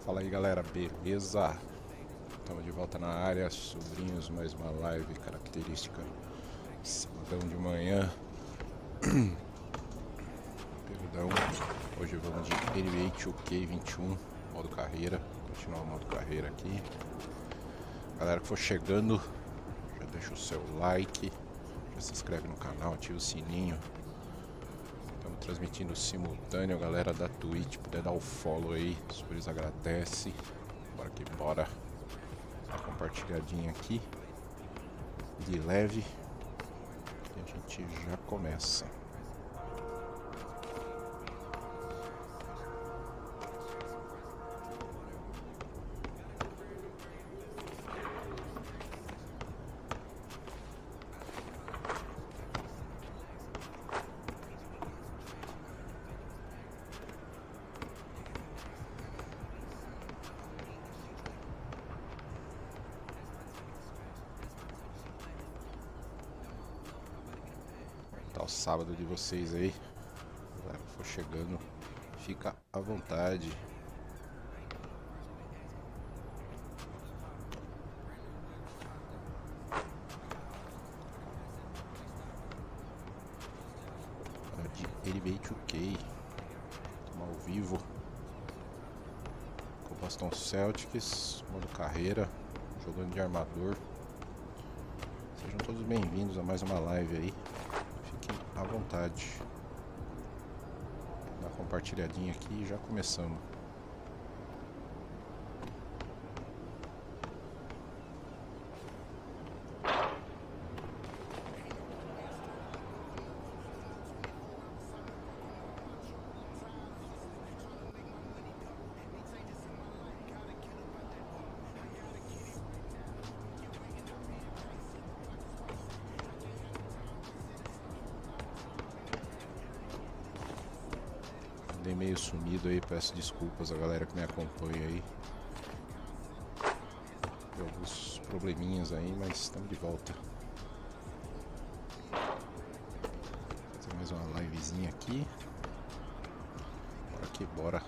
Fala aí galera, beleza? Estamos de volta na área, Sobrinhos, mais uma live característica sabadão de manhã. Perdão, hoje vamos de NBA2K21, modo carreira, continuar o modo carreira aqui. Galera que for chegando, já deixa o seu like, já se inscreve no canal, ativa o sininho. Estamos transmitindo simultâneo, galera da Twitch, puder dar o follow aí, super eles agradece. Bora que bora. Uma compartilhadinha aqui, de leve, e a gente já começa. Tá o sábado de vocês aí, galera que for chegando, fica à vontade. De NBA2K, estamos ao vivo com o Boston Celtics, modo carreira, jogando de armador. Sejam todos bem-vindos a mais uma live aí. À vontade. Dá uma compartilhadinha aqui e já começamos. Meio sumido aí, peço desculpas a galera que me acompanha aí. Tem alguns probleminhas aí, mas estamos de volta. Vou fazer mais uma livezinha aqui. Bora que bora.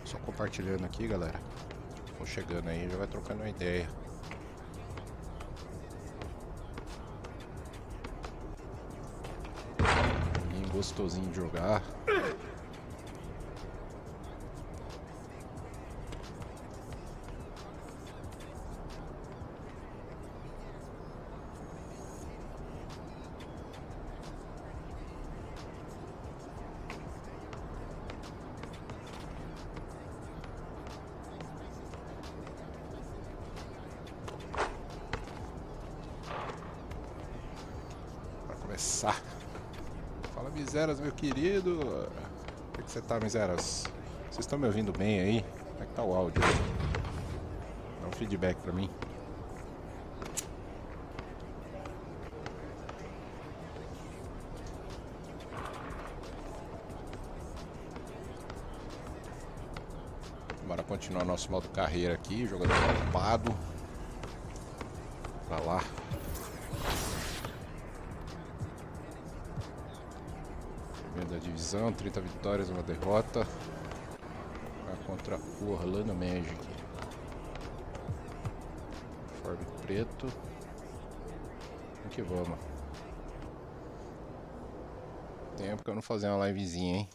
Só compartilhando aqui, galera. For chegando aí, já vai trocando uma ideia. Joguinho gostosinho de jogar. Fala, Miseras, meu querido. Como é que você tá, Miseras? Vocês estão me ouvindo bem aí? Como é que tá o áudio? Dá um feedback pra mim. Bora continuar nosso modo carreira aqui, jogador ocupado. Pra lá. Da divisão, 30 vitórias, uma derrota. Contra o Orlando Magic. Uniforme preto. Vamos que vamos. Tempo que eu não fazia uma livezinha, hein?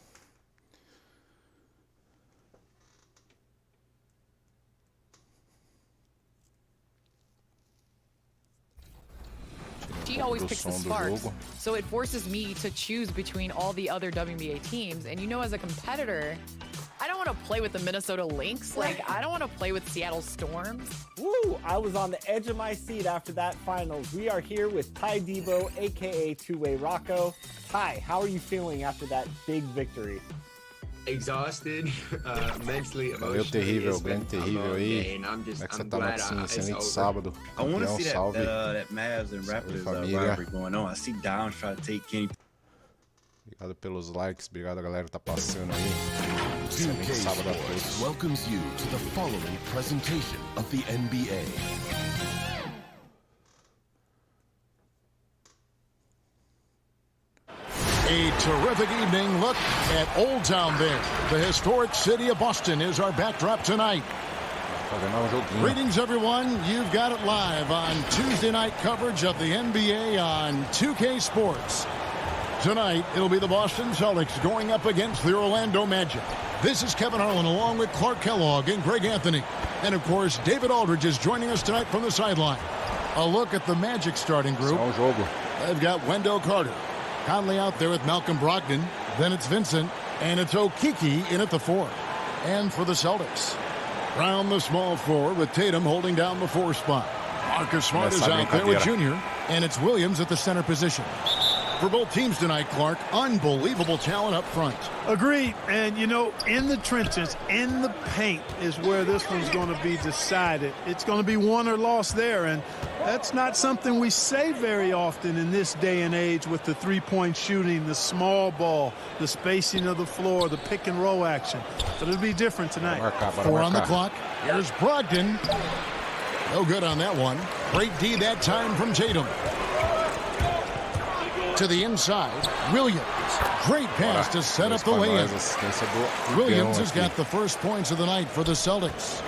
She always picks the Sparks, so it forces me to choose between all the other WNBA teams. And you know, as a competitor, I don't want to play with the Minnesota Lynx. Like, I don't want to play with Seattle Storms. Woo! I was on the edge of my seat after that finals. We are here with Ty Debo, aka Two-Way Rocco. Ty, how are you feeling after that big victory? exhausted, mentally, Valeu, terrível, grande terrível aí. Como é que você tá, Maxinho? Excelente sábado. Campeão, salve. Salve, família. Obrigado pelos likes, obrigado a galera que tá passando aí. Excelente sábado a todos. Welcomes you to the following presentation of the NBA. A terrific evening look at Old Town there. The historic city of Boston is our backdrop tonight. Greetings, everyone. You've got it live on Tuesday night coverage of the NBA on 2K Sports. Tonight, it'll be the Boston Celtics going up against the Orlando Magic. This is Kevin Harlan along with Clark Kellogg and Greg Anthony. And, of course, David Aldridge is joining us tonight from the sideline. A look at the Magic starting group. They've got Wendell Carter. Conley out there with Malcolm Brogdon. Then it's Vincent. And it's Okeke in at the 4. And for the Celtics, Brown the small forward with Tatum holding down the 4 spot. Marcus Smart is out there with Junior. And it's Williams at the center position. For both teams tonight, Clark, unbelievable talent up front. Agreed. And, you know, in the trenches, in the paint is where this one's going to be decided. It's going to be won or lost there. And that's not something we say very often in this day and age with the three-point shooting, the small ball, the spacing of the floor, the pick and roll action. But it'll be different tonight. 4 on the clock. Here's Brogdon. No good on that one. Great D that time from Tatum. To the inside, Williams. Great pass to set up the lay-in. Williams has got the first points of the night for the Celtics.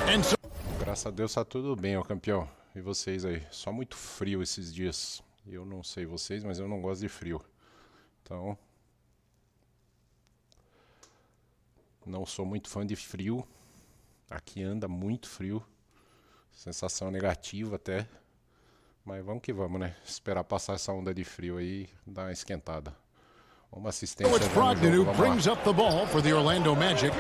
And so... Graças a Deus tá tudo bem, ó, campeão. E vocês aí? Só muito frio esses dias. Eu não sei vocês, mas eu não gosto de frio. Então... Não sou muito fã de frio. Aqui anda muito frio. Sensação negativa até. Mas vamos que vamos, né? Esperar passar essa onda de frio aí, dar uma esquentada. Uma assistência. So it's Brogdon who brings up the ball for the Orlando Magic.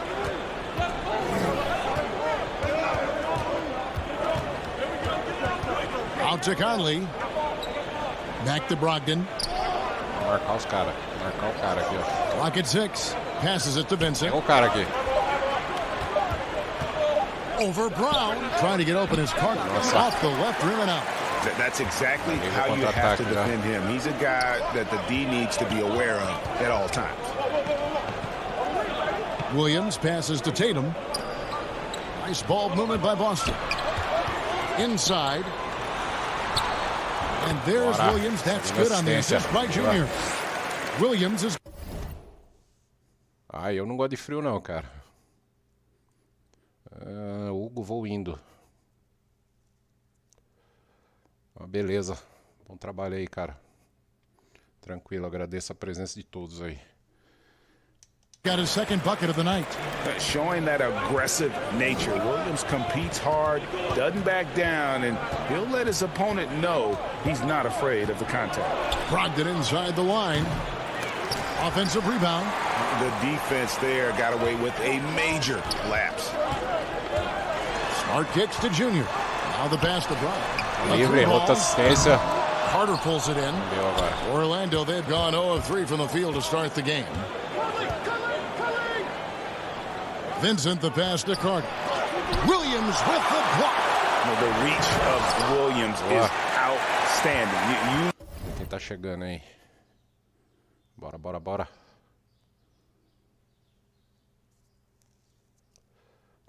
Out to Conley. Back to Brogdon. Marcar os caras. Marcar o cara aqui, ó. Clock at 6. Passes it to Vincent. Tem o cara aqui. Over Brown. Trying to get open his Carter. Off the left rim and out. That's exactly how you have to defend him. He's a guy that the D needs to be aware of at all times. Williams passes to Tatum. Nice ball movement by Boston. Inside. And there's Williams. That's good on the assist by Junior. Williams is... Eu não gosto de frio não, cara. Hugo, vou indo. Beleza, bom trabalho aí, cara. Tranquilo, agradeço a presença de todos aí. Got his second bucket of the night. Showing that aggressive nature. Williams competes hard, doesn't back down, and he'll let his opponent know he's not afraid of the contact. Brogdon inside the line. Offensive rebound. The defense there got away with a major lapse. Smart kicks to Junior. Now the pass to Brown. Livre, outra assistência. Carter pulls it in. Orlando, they've gone 0 of 3 from the field to start the game. Vincent, the pass to Carter. Williams with the block. The reach of Williams is outstanding. Quem tá chegando aí? Bora, bora, bora.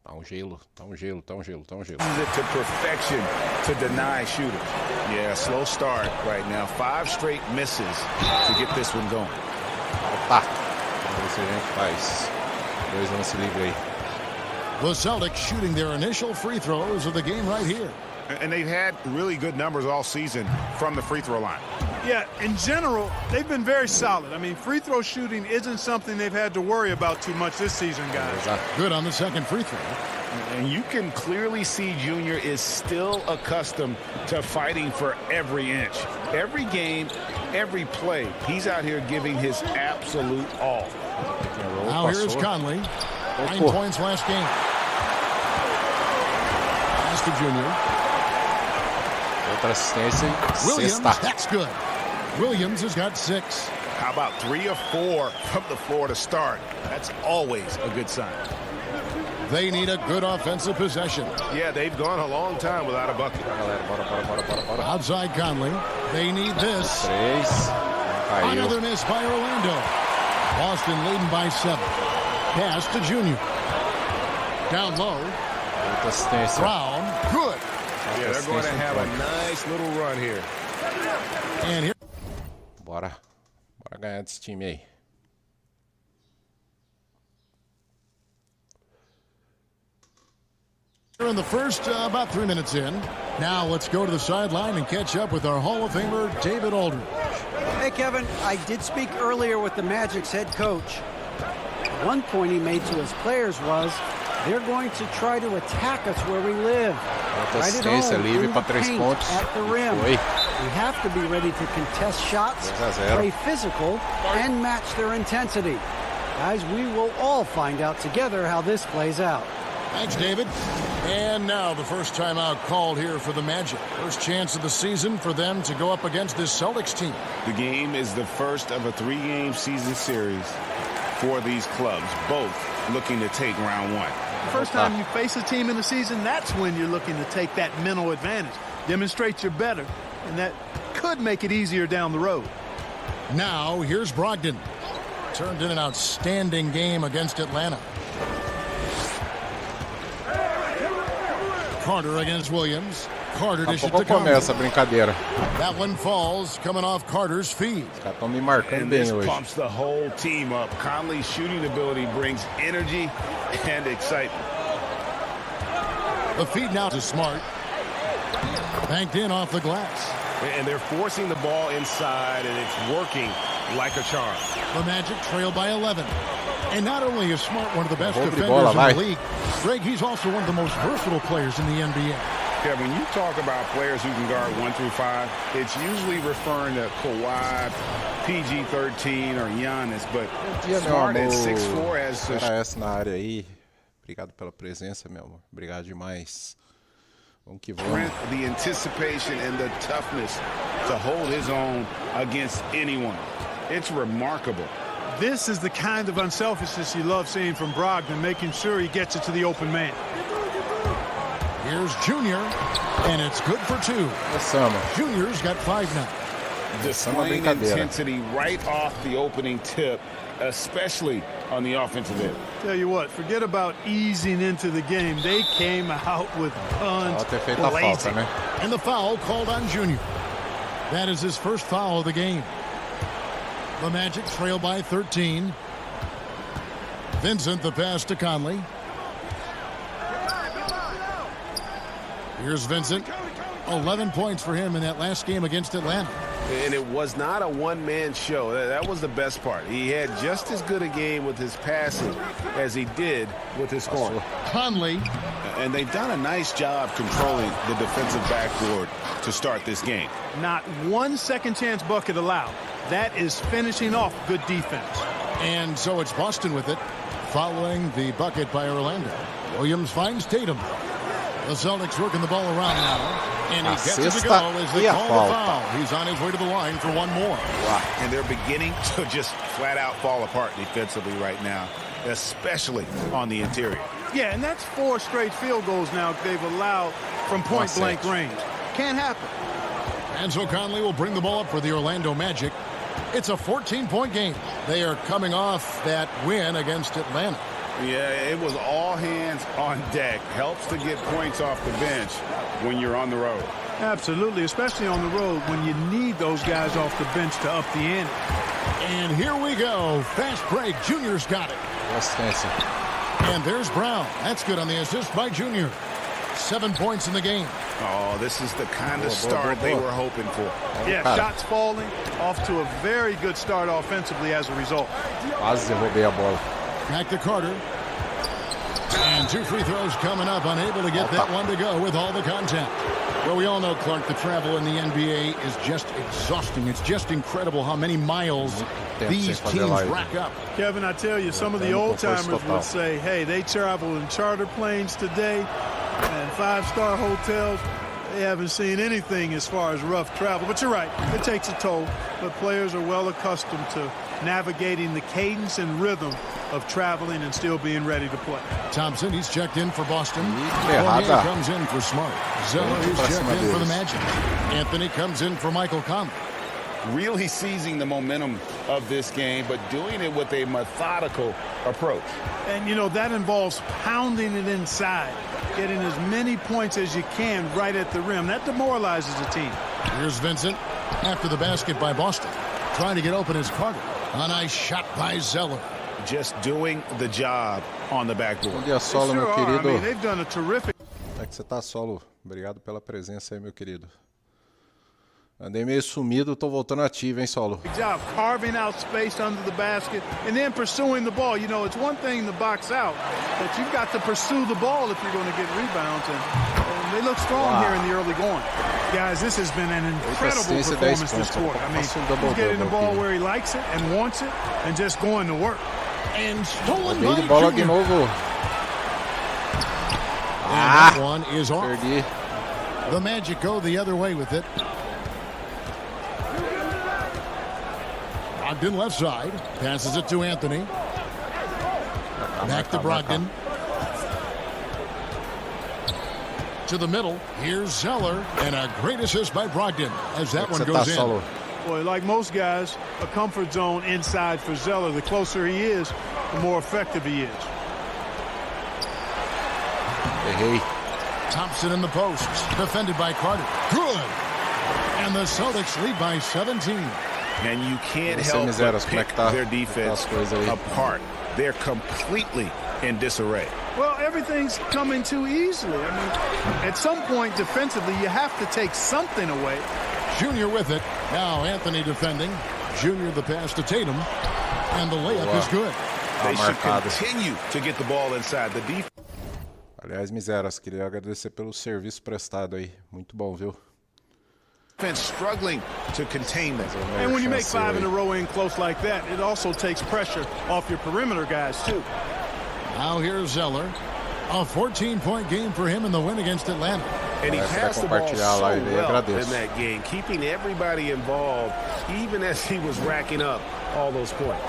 Tá um gelo, tá um gelo, tá um gelo, tá um gelo. To perfection to deny shooters. Yeah, slow start right now. 5 straight misses to get this one going. Opa! Vamos ver se a gente faz 2 lances livres aí. The Celtics shooting their initial free throws of the game right here. And they've had really good numbers all season from the free throw line. Yeah, in general, they've been very solid. I mean, free throw shooting isn't something they've had to worry about too much this season, guys. Good on the second free throw. And you can clearly see Junior is still accustomed to fighting for every inch. Every game, every play, he's out here giving his absolute all. Now here's Conley. 9 points last game. Pass to Junior. Outra assistência. Williams, Sexta. that's good. Williams has got 6. How about 3 or 4 from the floor to start? That's always a good sign. They need a good offensive possession. Yeah, they've gone a long time without a bucket. Outside Conley. They need this. 3. Caiu. Another miss by Orlando. Boston leading by 7. Pass to Junior. Down low. Muita assistência. Brown. Good. Yeah, they're going to have a nice little run here. And here. Bora ganhar desse time aí. In the first, about 3 minutes in. Now let's go to the sideline and catch up with our Hall of Famer, David Aldridge. Hey, Kevin, I did speak earlier with the Magic's head coach. One point he made to his players was, they're going to try to attack us where we live. Right at home, in the paint, at the rim. We have to be ready to contest shots, play physical, and match their intensity. Guys, we will all find out together how this plays out. Thanks, David. And now the first timeout called here for the Magic. First chance of the season for them to go up against this Celtics team. The game is the first of a 3-game season series for these clubs, both looking to take round 1. The first time you face a team in the season, that's when you're looking to take that mental advantage. Demonstrate you're better, and that could make it easier down the road. Now, here's Brogdon. Turned in an outstanding game against Atlanta. Carter against Williams. Carter dishes to Conley. Começa a brincadeira. That one falls, coming off Carter's feed. Os caras estão me marcando And bem this hoje. pumps the whole team up. Conley's shooting ability brings energy and excitement. The feed now to Smart. Banked in off the glass. And they're forcing the ball inside, and it's working like a charm. The Magic trail by 11. And not only is Smart one of the best Hold the defenders ball, in vai. the league, Greg, he's also one of the most versatile players in the NBA. Yeah, when you talk about players who can guard 1 through 5, it's usually referring to Kawhi, PG-13, or Giannis, but Smart at 6'4" has... Era essa na área aí. Obrigado pela presença, meu amor. Obrigado demais. Vamos que vamos. The anticipation and the toughness to hold his own against anyone. It's remarkable. This is the kind of unselfishness you love seeing from Brogdon, making sure he gets it to the open man. Here's Junior, and it's good for 2. Junior's got 5 now. Displaying intensity right off the opening tip, especially on the offensive end. Tell you what, forget about easing into the game. They came out with guns blazing. And the foul called on Junior. That is his first foul of the game. The Magic trail by 13. Vincent the pass to Conley. Here's Vincent. 11 points for him in that last game against Atlanta. And it was not a one-man show. That was the best part. He had just as good a game with his passing as he did with his scoring. Conley. And they've done a nice job controlling the defensive backboard to start this game. Not one second chance bucket allowed. That is finishing off good defense. And so it's Boston with it, following the bucket by Orlando. Williams finds Tatum. The Celtics working the ball around now. And he gets it to go as they call the foul. He's on his way to the line for one more. Wow. And they're beginning to just flat out fall apart defensively right now, especially on the interior. Yeah, and that's 4 straight field goals now they've allowed from point-blank range. Can't happen. And so Conley will bring the ball up for the Orlando Magic. It's a 14-point game. They are coming off that win against Atlanta. Yeah, it was all hands on deck. Helps to get points off the bench when you're on the road. Absolutely, especially on the road when you need those guys off the bench to up the ante. And here we go. Fast break. Junior's got it. And there's Brown. That's good on the assist by Junior. 7 points in the game. Oh, this is the kind of start they were hoping for. Yeah, shots falling. Off to a very good start offensively as a result. Quase derrubei a bola. Back to Carter. And 2 free throws coming up. Unable to get that one to go with all the contact. Well, we all know, Clark, the travel in the NBA is just exhausting. It's just incredible how many miles these teams rack up. Kevin, I tell you, some of the old-timers would say, hey, they travel in charter planes today and 5-star hotels. They haven't seen anything as far as rough travel. But you're right, it takes a toll. But players are well accustomed to navigating the cadence and rhythm of traveling and still being ready to play. Thompson, he's checked in for Boston. Fournier comes in for Smart. Zeller is checked in for the Magic. Anthony comes in for Michael Conley. Really seizing the momentum of this game, but doing it with a methodical approach. And, you know, that involves pounding it inside, getting as many points as you can right at the rim. That demoralizes the team. Here's Vincent after the basket by Boston. Trying to get open is Carter. A nice shot by Zeller. Just doing the job on the backboard. Bom dia, Solo, meu querido. I mean, they've done a terrific... Como é que você tá, Solo? Obrigado pela presença aí, meu querido. Andei meio sumido, tô voltando ativo, hein, Solo? Good job carving out space under the basket and then pursuing the ball. You know, it's one thing to box out, but you've got to pursue the ball if you're going to get rebounds. And they look strong here in the early going. Guys, this has been an incredible performance this quarter. I mean, he's getting the ball where he likes it and wants it and just going to work. And stolen by bola de Junior. novo. That one is off. Perdi. The Magic go the other way with it. Brogdon left side. Passes it to Anthony. Back to Brogdon. To the middle. Here's Zeller. And a great assist by Brogdon as that one goes in. Boy, like most guys, a comfort zone inside for Zeller. The closer he is, the more effective he is. Errei. Thompson in the posts. Defended by Carter. Good. And the Celtics lead by 17. And you can't help but pick their defense apart. They're completely in disarray. Well, everything's coming too easily. I mean, at some point defensively, you have to take something away. Junior with it. Now Anthony defending. Junior the pass to Tatum. And the layup is good. They should continue to get the ball inside the defense. Aliás, Miseras, queria agradecer pelo serviço prestado aí. Muito bom, viu? Struggling to contain them. And when you make 5 in a row in close like that, it also takes pressure off your perimeter guys, too. Now here's Zeller. A 14-point game for him in the win against Atlanta. And he passed the ball so well in that game, keeping everybody involved, even as he was racking up all those points.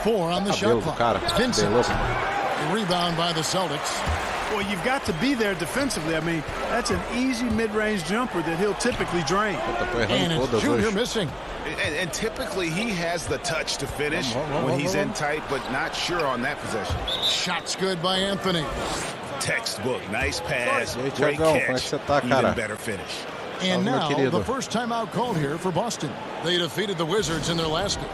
4 on the shot clock. Vincent. Rebound by the Celtics. Well, you've got to be there defensively. I mean, that's an easy mid-range jumper that he'll typically drain. And it's Junior missing. And typically he has the touch to finish when he's in tight, but not sure on that possession. Shots good by Anthony. Textbook. Nice pass. Great catch. Even better finish. And now the first timeout called here for Boston. They defeated the Wizards in their last game.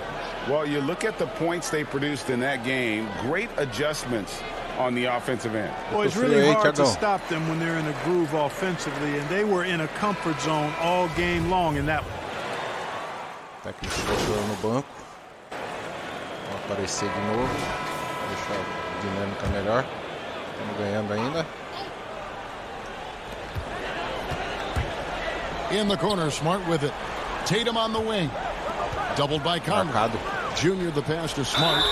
Well, you look at the points they produced in that game. Great adjustments on the offensive end. Well, it's really hard to stop them when they're in a groove offensively, and they were in a comfort zone all game long in that one. Técnico deixou no banco. Vamos aparecer de novo. Deixar a dinâmica melhor. Estamos ganhando ainda. In the corner, Smart with it. Tatum on the wing. Doubled by Conley. Junior the pass to Smart.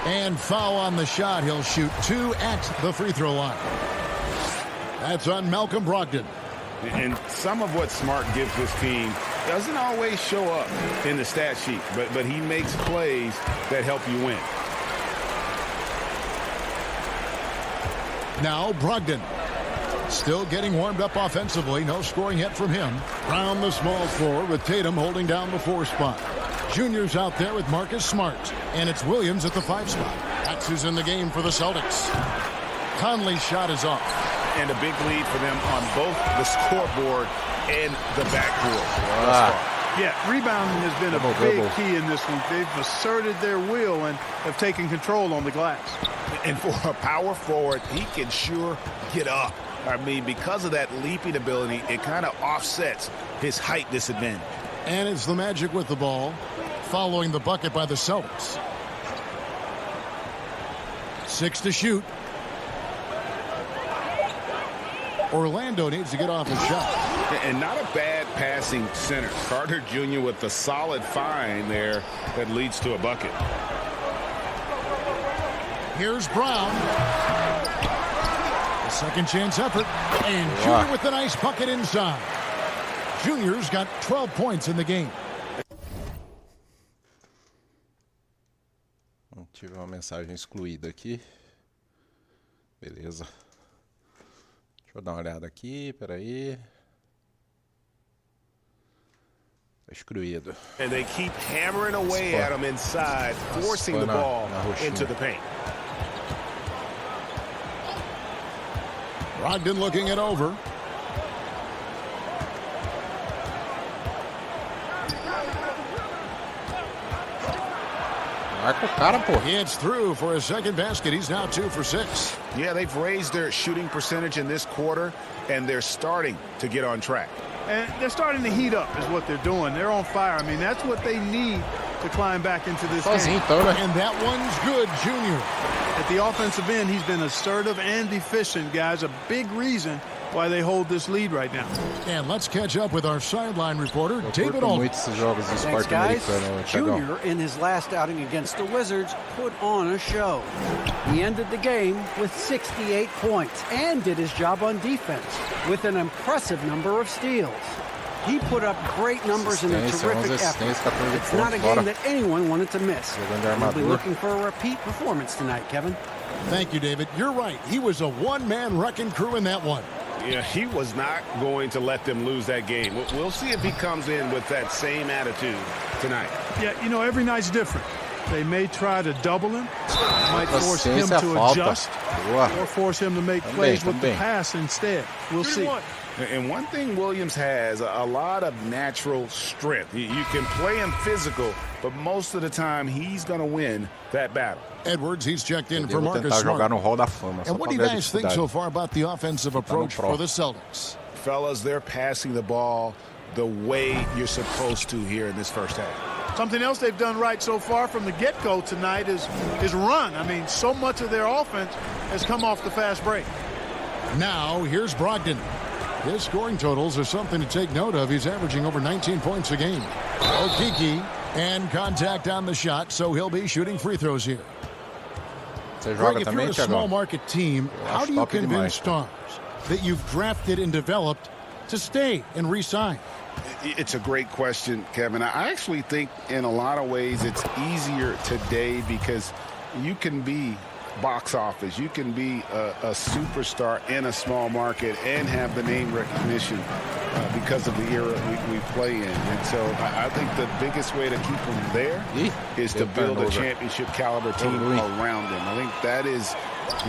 And foul on the shot. He'll shoot 2 at the free throw line. That's on Malcolm Brogdon. And some of what Smart gives this team doesn't always show up in the stat sheet, but he makes plays that help you win. Now Brogdon. Still getting warmed up offensively. No scoring yet from him. Round the small floor with Tatum holding down the 4 spot. Junior's out there with Marcus Smart. And it's Williams at the 5 spot. That's who's in the game for the Celtics. Conley's shot is off. And a big lead for them on both the scoreboard and the backboard. Yeah, rebounding has been a big key in this one. They've asserted their will and have taken control on the glass. And for a power forward, he can sure get up. I mean, because of that leaping ability, it kind of offsets his height disadvantage. And it's the Magic with the ball, following the bucket by the Celtics. 6 to shoot. Orlando needs to get off his shot. And not a bad passing center. Carter Jr. with the solid find there that leads to a bucket. Here's Brown. A second chance effort. And Junior with the nice bucket inside. Junior's got 12 points in the game. Tive uma mensagem excluída aqui. Beleza. Deixa eu dar uma olhada aqui, peraí. Tá excluído. And they keep hammering away at him inside, forcing the ball into the paint. Brogdon looking it over. Marca o cara, pô. It's through for his second basket. He's now 2 for 6. Yeah, they've raised their shooting percentage in this quarter, and they're starting to get on track. And they're starting to heat up is what they're doing. They're on fire. I mean, that's what they need to climb back into this game. And that one's good, Junior. At the offensive end, he's been assertive and efficient, guys. A big reason why they hold this lead right now. And let's catch up with our sideline reporter, David Aldridge. Thanks, guys. Junior, in his last outing against the Wizards, put on a show. He ended the game with 68 points and did his job on defense with an impressive number of steals. He put up great numbers in a terrific effort. It's not a game that anyone wanted to miss. We'll be looking for a repeat performance tonight, Kevin. Thank you, David. You're right. He was a one-man wrecking crew in that one. Yeah, he was not going to let them lose that game. We'll see if he comes in with that same attitude tonight. Yeah, you know, every night's different. They may try to double him, might force him to adjust, or force him to make plays with the pass instead. We'll see. And one thing Williams has, a lot of natural strength. You can play him physical, but most of the time he's going to win that battle. Edwards, he's checked in for Marcus Smart. And what do you guys think so far about the offensive approach for the Celtics? Fellas, they're passing the ball the way you're supposed to here in this first half. Something else they've done right so far from the get-go tonight is run. I mean, so much of their offense has come off the fast break. Now, here's Brogdon. His scoring totals are something to take note of. He's averaging over 19 points a game. Okiki, and contact on the shot, so he'll be shooting free throws here. Greg, if you're a small market team, how do you convince stars that you've drafted and developed to stay and re-sign? It's a great question, Kevin. I actually think in a lot of ways it's easier today because you can be box office. You can be a superstar in a small market and have the name recognition because of the era we play in. And so I think the biggest way to keep them there is to build a championship caliber team around them. I think that is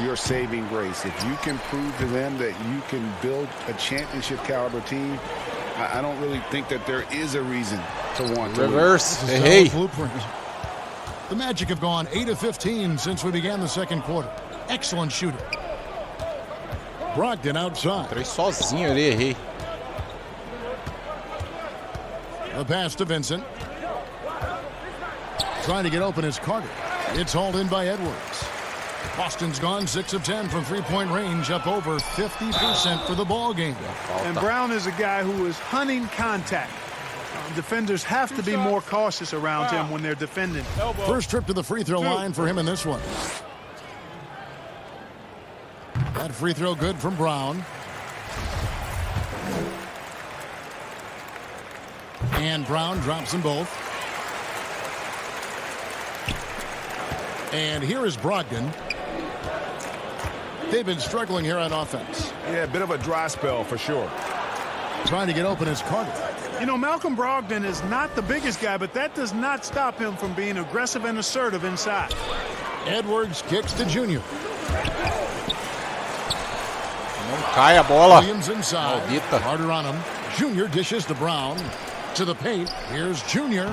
your saving grace. If you can prove to them that you can build a championship caliber team, I don't really think that there is a reason to want to reverse. Blueprint. The Magic have gone 8 of 15 since we began the second quarter. Excellent shooter. Brogdon outside. Três sozinho ali, errei. The pass to Vincent. Trying to get open is Carter. It's hauled in by Edwards. Boston's gone 6 of 10 from three-point range, up over 50% for the ball game. And Brown is a guy who is hunting contact. Defenders have to be more cautious around him when they're defending. First trip to the free throw line for him in this one. That free throw good from Brown. And Brown drops them both. And here is Brogdon. They've been struggling here on offense. Yeah, a bit of a dry spell for sure. Trying to get open is Carter. You know, Malcolm Brogdon is not the biggest guy, but that does not stop him from being aggressive and assertive inside. Edwards kicks to Junior. Não cai a bola. Williams inside. Maldita. Harder on him. Junior dishes to Brown. To the paint. Here's Junior.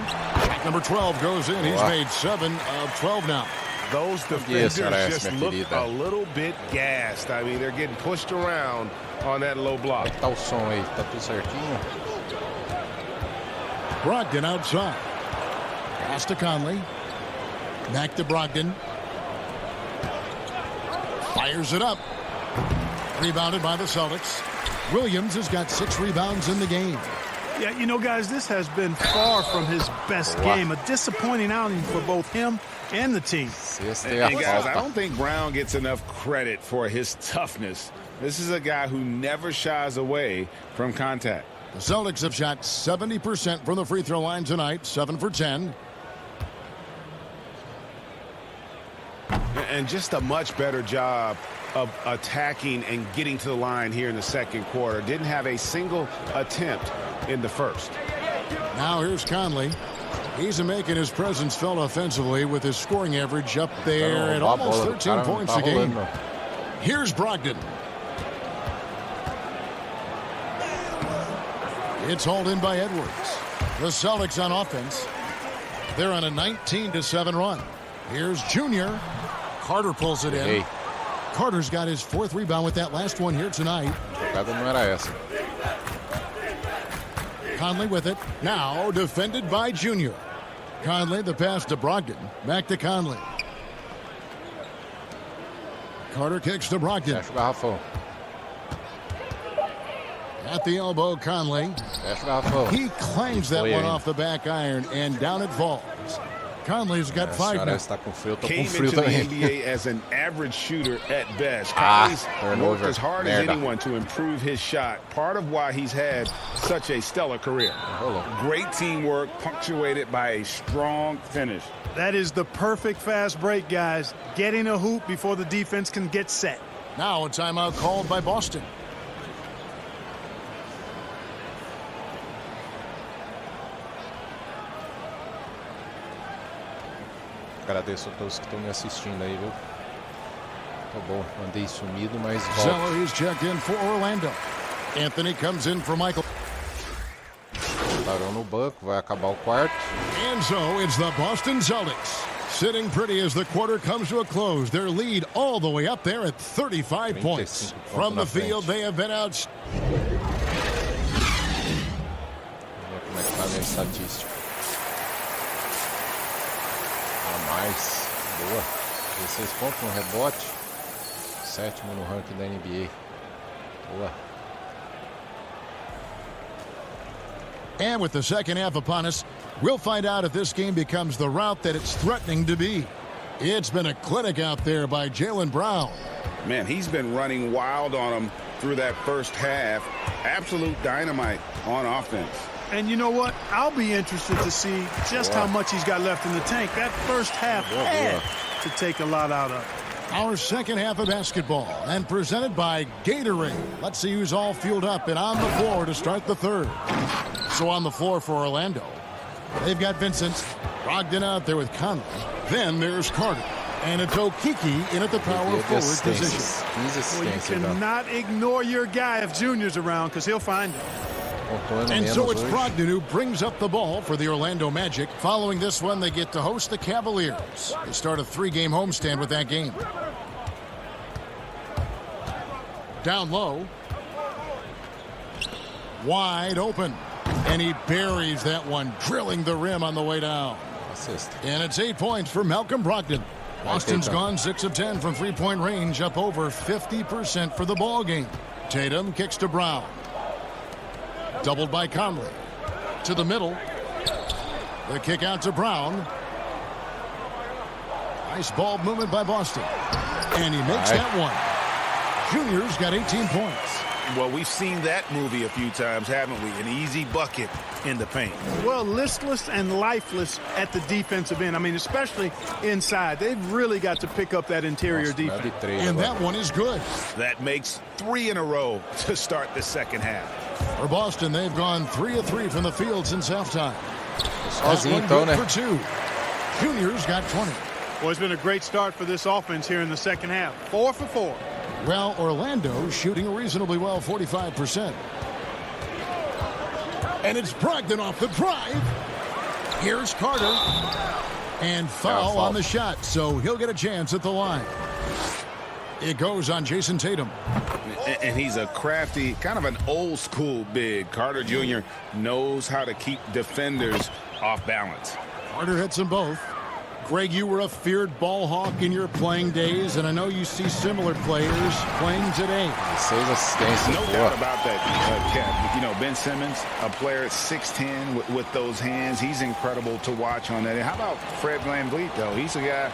Number 12 goes in. He's made 7 of 12 now. Those defenders just look a little bit gassed. I mean, they're getting pushed around on that low block. Tá o som aí, tá tudo certinho. Brogdon outside. Pass to Conley. Back to Brogdon. Fires it up. Rebounded by the Celtics. Williams has got 6 rebounds in the game. Yeah, you know, guys, this has been far from his best game. A disappointing outing for both him and the team. And guys, I don't think Brown gets enough credit for his toughness. This is a guy who never shies away from contact. The Celtics have shot 70% from the free throw line tonight, 7 for 10. And just a much better job of attacking and getting to the line here in the second quarter. Didn't have a single attempt in the first. Now here's Conley. He's making his presence felt offensively with his scoring average up there at almost 13 points a game. Here's Brogdon. It's hauled in by Edwards. The Celtics on offense. They're on a 19-7 run. Here's Junior. Carter pulls it in. Carter's got his 4th rebound with that last one here tonight. Conley with it. Now defended by Junior. Conley, the pass to Brogdon. Back to Conley. Carter kicks to Brogdon. At the elbow, Conley. He claims that one off the back iron, and down it falls. Conley's got 5 now. Came into the NBA as an average shooter at best. Conley's worked as hard as anyone to improve his shot. Part of why he's had such a stellar career. Great teamwork, punctuated by a strong finish. That is the perfect fast break, guys. Getting a hoop before the defense can get set. Now a timeout called by Boston. Agradeço a todos que estão me assistindo aí, viu? Tá bom, andei sumido, mas Zeller is checked in for Orlando. Anthony comes in for Michael. Parou no banco, vai acabar o quarto. And so it's the Boston Celtics sitting pretty as the quarter comes to a close. Their lead all the way up there at 35 points. From the field, they have been out. Vamos ver como é que tá a minha estatística. Mais. Boa. 16 pontos no rebote. 7º no ranking da NBA. Boa. And with the second half upon us, we'll find out if this game becomes the route that it's threatening to be. It's been a clinic out there by Jaylen Brown. Man, he's been running wild on him through that first half. Absolute dynamite on offense. And you know what? I'll be interested to see just how much he's got left in the tank. That first half had to take a lot out of. Our second half of basketball and presented by Gatorade. Let's see who's all fueled up and on the floor to start the third. So on the floor for Orlando, they've got Vincent. Brogdon out there with Conley. Then there's Carter. And it's Okiki in at the power forward position. Well, you cannot ignore your guy if Junior's around because he'll find him. And so it's Brogdon who brings up the ball for the Orlando Magic. Following this one, they get to host the Cavaliers. They start a 3-game homestand with that game. Down low. Wide open. And he buries that one, drilling the rim on the way down. Assist. And it's 8 points for Malcolm Brogdon. Boston's gone 6 of 10 from three-point range, up over 50% for the ball game. Tatum kicks to Brown. Doubled by Conley. To the middle. The kick out to Brown. Nice ball movement by Boston. And he makes that one. Junior's got 18 points. Well, we've seen that movie a few times, haven't we? An easy bucket in the paint. Well, listless and lifeless at the defensive end. I mean, especially inside. They've really got to pick up that interior defense. And that one is good. That makes 3 in a row to start the second half. For Boston, they've gone 3 of 3 from the field since halftime. That's one good for 2. Junior's got 20. Well, it's been a great start for this offense here in the second half. 4 for 4. Well, Orlando shooting reasonably well, 45%. And it's Brogdon off the drive. Here's Carter. And foul on the shot, so he'll get a chance at the line. It goes on Jason Tatum. And he's a crafty, kind of an old school big. Carter Jr. knows how to keep defenders off balance. Carter hits them both. Greg, you were a feared ball hawk in your playing days, and I know you see similar players playing today. No doubt about that, Kev. You know, Ben Simmons, a player at 6'10", with those hands. He's incredible to watch on that. And how about Fred VanVleet, though? He's a guy,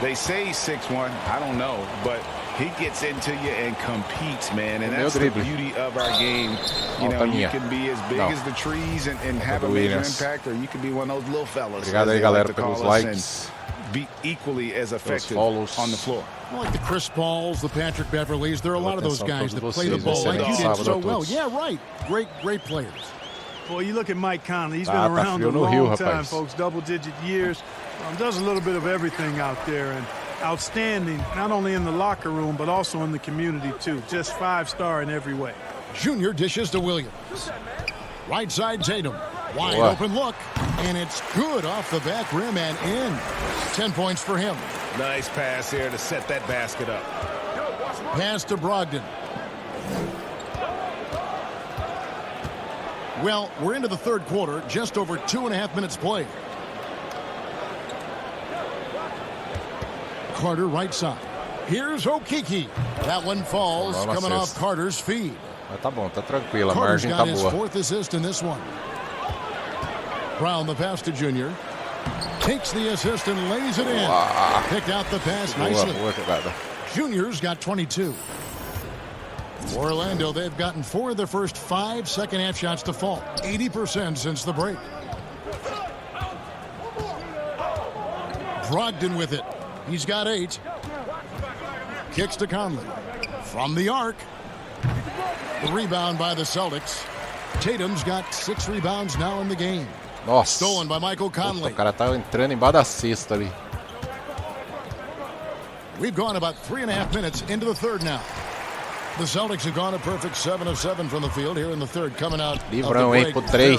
they say he's 6'1". I don't know, but He gets into you and competes, man, and that's the beauty of our game. You know, you can be as big as the trees and have a major impact, or you can be one of those little fellas. Obrigado aí, galera, pelos likes. Be equally as effective on the floor. Like the Chris Pauls, the Patrick Beverleys, there are a lot of those guys that play the ball like you did so well. Yeah, right. Great players. Boy, you look at Mike Conley. He's been around a long time, folks, double-digit years. Does a little bit of everything out there, and outstanding, not only in the locker room, but also in the community, too. Just 5-star in every way. Junior dishes to Williams. Right side, Tatum. Wide open look, and it's good off the back rim and in. 10 points for him. Nice pass here to set that basket up. Pass to Brogdon. Well, we're into the third quarter, just over 2.5 minutes played. Carter right side. Here's Okiki. That one falls, coming off Carter's feed. Tá bom, tá tranquilo, a Carter's margem got tá his boa. 4th assist in this one. Brown, the pass to Junior. Takes the assist and lays it in. Picked out the pass nicely. Junior's got 22. Orlando, they've gotten 4 of their first 5 second-half shots to fall. 80% since the break. Brogdon with it. He's got 8. Kicks to Conley. From the arc. The rebound by the Celtics. Tatum's got 6 rebounds now in the game. Nossa. Stolen by Michael Conley. Puta, o cara tá entrando embaixo da cesta ali. We've gone about 3.5 minutes into the third now. The Celtics have gone a perfect 7 of 7 from the field here in the third, coming out Livrão, hein, por 3.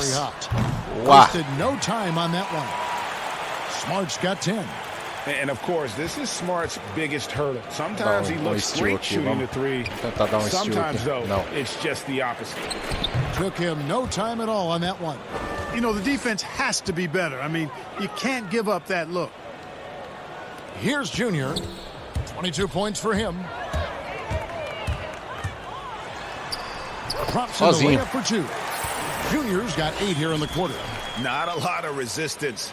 Wasted no time on that one. Smart's got 10. And of course, this is Smart's biggest hurdle. Sometimes he looks great shooting the 3. Sometimes, though, it's just the opposite. Took him no time at all on that one. You know, the defense has to be better. I mean, you can't give up that look. Here's Junior. 22 points for him. Props in the layup for 2. Junior's got 8 here in the quarter. Not a lot of resistance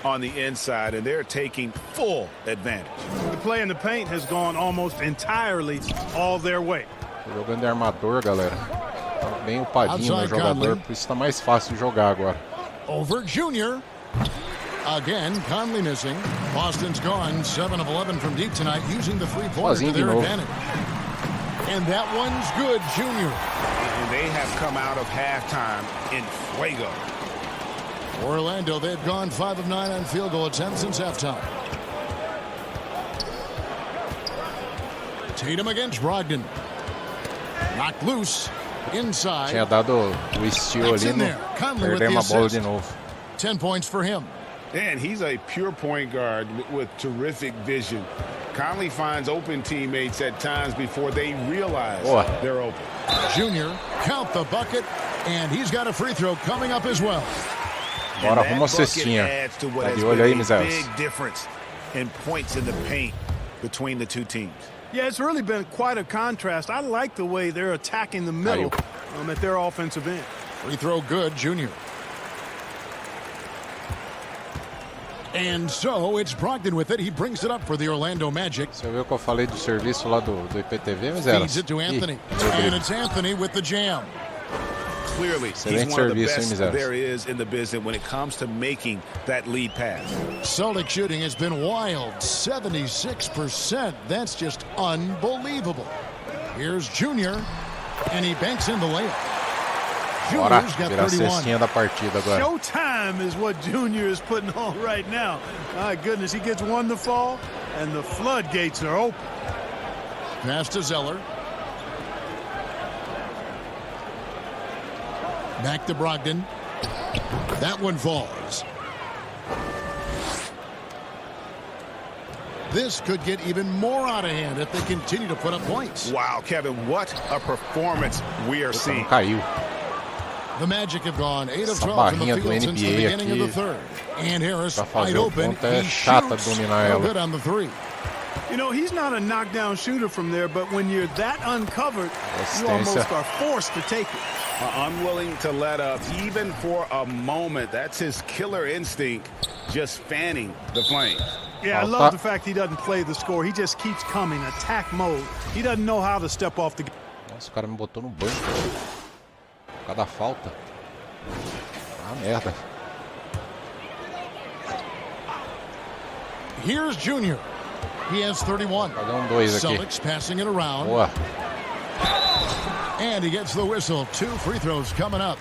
on the inside, and they're taking full advantage. The play in the paint has gone almost entirely all their way. Jogando de armador, galera. Bem upadinho no jogador, por isso tá mais fácil de jogar agora. Over Junior. Again, Conley missing. Boston's gone 7 of 11 from deep tonight, using the 3-pointer to their advantage. And that one's good, Junior. And they have come out of halftime in fuego. Orlando, they've gone 5 of 9 on field goal attempts since halftime. Tatum against Brogdon. Knocked loose. Inside. Tinha dado o estilo ali, perder uma bola de novo. 10 points for him. And he's a pure point guard with terrific vision. Conley finds open teammates at times before they realize they're open. Junior, count the bucket, and he's got a free throw coming up as well. Bora, arruma a cestinha. Tá de olho aí, Mizeus. Big difference in points in the paint between the two teams. Yeah, it's really been quite a contrast. I like the way they're attacking the middle at their offensive end. Free throw good, Junior. And so it's Brogdon with it. He brings it up for the Orlando Magic. Você viu que eu falei do serviço lá do IPTV, mas feeds it to Anthony. And it's Anthony with the jam. Clearly, he's one of the best there is in the business when it comes to making that lead pass. Celtic shooting has been wild, 76%. That's just unbelievable. Here's Junior, and he banks in the layup. Junior's got 31. Showtime is what Junior is putting on right now. My goodness, he gets one to fall, and the floodgates are open. Pass to Zeller. Back to Brogdon. That one falls. This could get even more out of hand if they continue to put up points. Wow, Kevin, what a performance we are seeing. The Magic have gone 8 of 12 from the field since the beginning of the third. And Harris, wide open, he shoots. No good on the 3. You know, he's not a knockdown shooter from there, but when you're that uncovered, you almost are forced to take it. Unwilling to let up even for a moment. That's his killer instinct, just fanning the flames. Yeah, I love the fact he doesn't play the score. He just keeps coming, attack mode. He doesn't know how to step off the... Nossa, o cara me botou no banco. Por causa da falta. Ah, merda. Here's Junior. He has 31. Celtics passing it around. Boa. And he gets the whistle. 2 free throws coming up.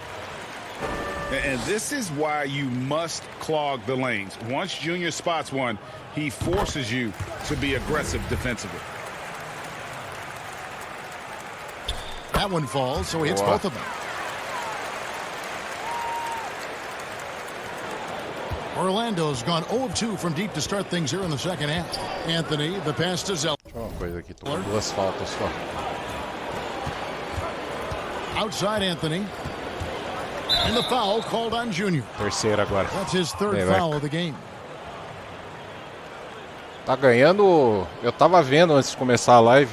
And this is why you must clog the lanes. Once Junior spots one, he forces you to be aggressive defensively. That one falls, so he hits both of them. Orlando's gone 0 of 2 from deep to start things here in the second half. Anthony, the pass to Zeller. Deixa eu uma coisa aqui, tô com 2 faltas só. Outside Anthony. And the foul called on Junior. Terceira agora. That's his 3rd foul of the game. Tá ganhando, eu tava vendo antes de começar a live.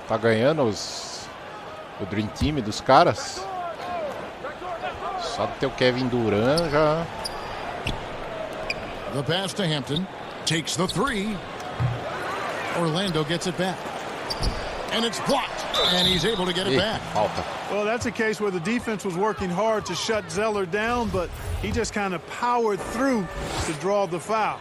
Tá ganhando o Dream Team dos caras. Só de ter o Kevin Durant já. The pass to Hampton. Takes the 3. Orlando gets it back. And it's blocked. And he's able to get it back. Falta. Well, that's a case where the defense was working hard to shut Zeller down, but he just kind of powered through to draw the foul.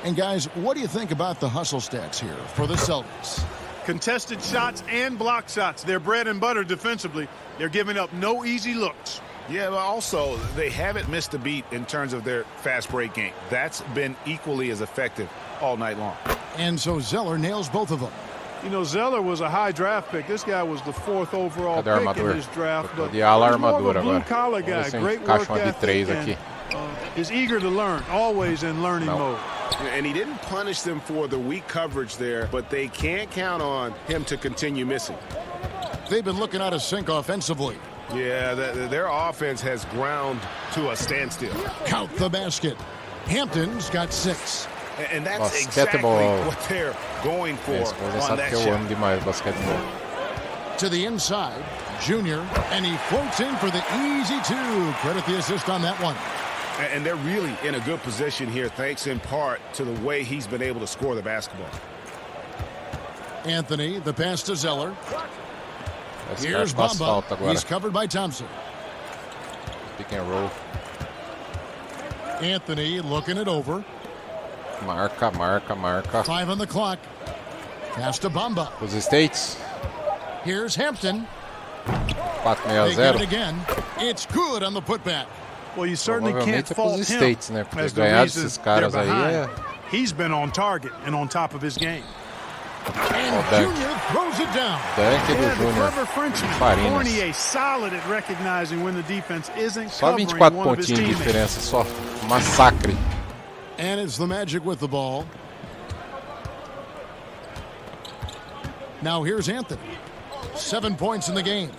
And guys, what do you think about the hustle stats here for the Celtics? Contested shots and block shots. They're bread and butter defensively. They're giving up no easy looks. Yeah, but also they haven't missed a beat in terms of their fast break game. That's been equally as effective all night long. And so Zeller nails both of them. You know, Zeller was a high draft pick. This guy was the 4th overall pick in his draft. But he's more of a blue-collar guy. Great work ethic and is eager to learn, always in learning mode. And he didn't punish them for the weak coverage there, but they can't count on him to continue missing. They've been looking out of sync offensively. Yeah, their offense has ground to a standstill. Count the basket. Hampton's got 6. And that's exactly what they're going for on that shot. To the inside, Junior, and he floats in for the easy 2. Credit the assist on that one. And they're really in a good position here, thanks in part to the way he's been able to score the basketball. Anthony, the pass to Zeller. Here's Bamba. He's covered by Thompson. Pick and roll. Anthony looking it over. Marca. 5 on the clock. Pass to Bamba. Os States. Here's Hampton. 4-0. They get it again. It's good on the putback. Well, you certainly can't fault him States, né? as the reason they're behind. He's been on target and on top of his game. And Junior throws it down. Yeah, the clever Frenchman. Fournier solid at recognizing when the defense isn't covering one of his teammates. Só 24 pontinhos de diferença, só massacre. And it's the Magic with the ball. Now here's Anthony. 7 points in the game.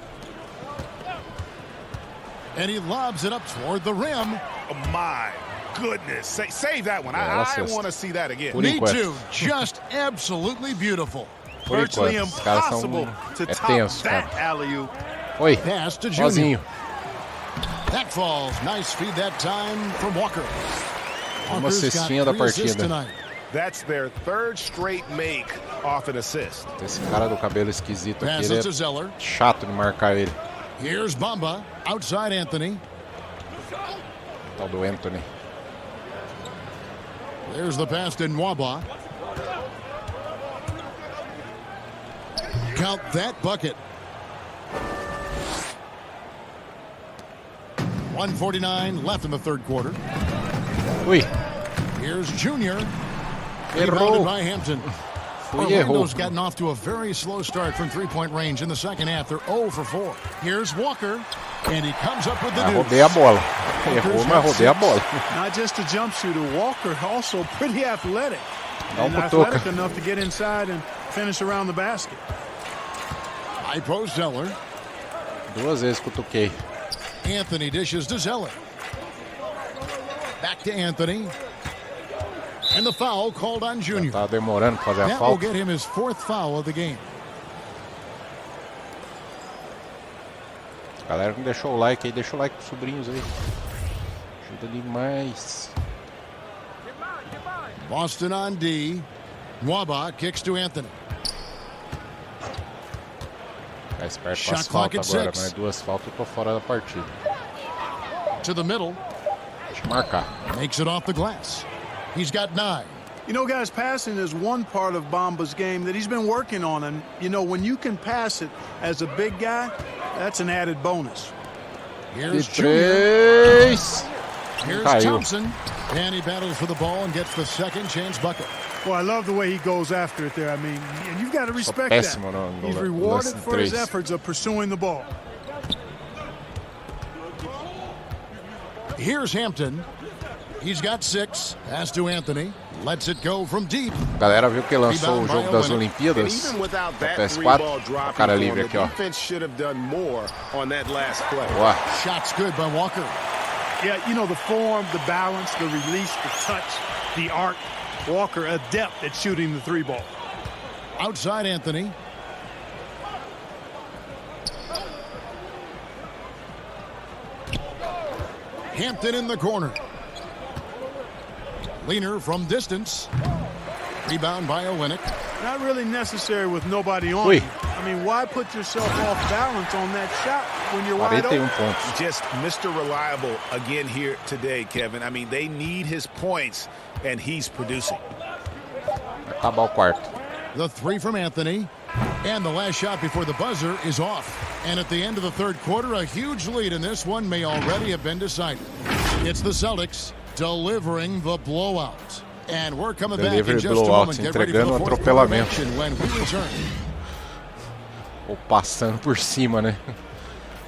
And he lobs it up toward the rim. Oh, my goodness. Save that one. I want to see that again. Me too. Just absolutely beautiful. Virtually impossible to top that alley-oop. Pass to Junior. That falls. Nice feed that time from Walker. Uma cestinha da partida. That's their 3rd straight make off an assist. Esse cara do cabelo esquisito aqui, ele Zeller. Chato de marcar ele. Here's Bamba. Outside Anthony. Tal do Anthony. There's the pass to Nwaba. Count that bucket. 1:49 left in the 3rd quarter. Here's Junior. Rebounded by Hampton. Orlando's gotten off to a very slow start from 3-point range in the second half. They're 0 for 4. Here's Walker, and he comes up with the deuce. Roubei a bola. Errou, mas roubei a bola. Not just a jump shooter, Walker also pretty athletic. And athletic enough to get inside and finish around the basket. High post Zeller. 2 vezes cutuquei. Anthony dishes to Zeller. Back to Anthony. And the foul called on Junior. Tá demorando pra fazer a That will falta. get him his 4th foul of the game. Galera que não deixou o like aí, deixa o like pros sobrinhos aí. Ajuda demais. Boston on D. Nwaba kicks to Anthony. Tá esperto Shot com as clock faltas at agora, 6. mas 2 faltas e tô fora da partida. To the middle. Deixa eu marcar. Makes it off the glass. He's got 9. You know, guys, passing is one part of Bamba's game that he's been working on. And, you know, when you can pass it as a big guy, that's an added bonus. Here's De Junior. 3. Here's Caiu. Thompson. And he battles for the ball and gets the second chance bucket. Well, I love the way he goes after it there. I mean, and you've got to respect that. péssimo no He's lance rewarded de for his 3. efforts of pursuing the ball. Here's Hampton. He's got 6. Pass to Anthony. Lets it go from deep. A galera viu que lançou o jogo das Olimpíadas. Even without No that PS4. three-ball drop, Cara livre aqui, ó. defense should have done more on that last play. Boa. Shot's good by Walker. Yeah, you know, the form, the balance, the release, the touch, the arc. Walker adept at shooting the 3-ball. Outside Anthony. Hampton in the corner. Leaner from distance. Rebound by Olynyk. Not really necessary with nobody on Ui. you. I mean, why put yourself off balance on that shot when you're wide 41 open? pontos. Just Mr. Reliable again here today, Kevin. I mean, they need his points, and he's producing. Acabar o quarto. The 3 from Anthony. And the last shot before the buzzer is off. And at the end of the 3rd quarter, a huge lead in this one may already have been decided. It's the Celtics delivering the blowout. And we're coming back in Delivery just a blowout, moment. Get ready for entregando the 4th quarter of atropelamento. action when we return. Ou passando por cima, né?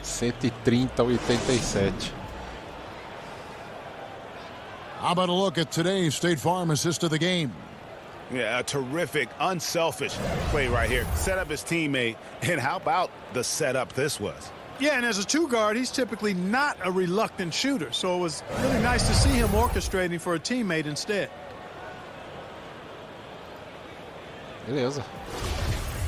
130-87. How about a look at today's State Farm assist of the game? Yeah, a terrific, unselfish play right here. Set up his teammate, and how about the setup this was? Yeah, and as a 2-guard, he's typically not a reluctant shooter. So it was really nice to see him orchestrating for a teammate instead. Beleza.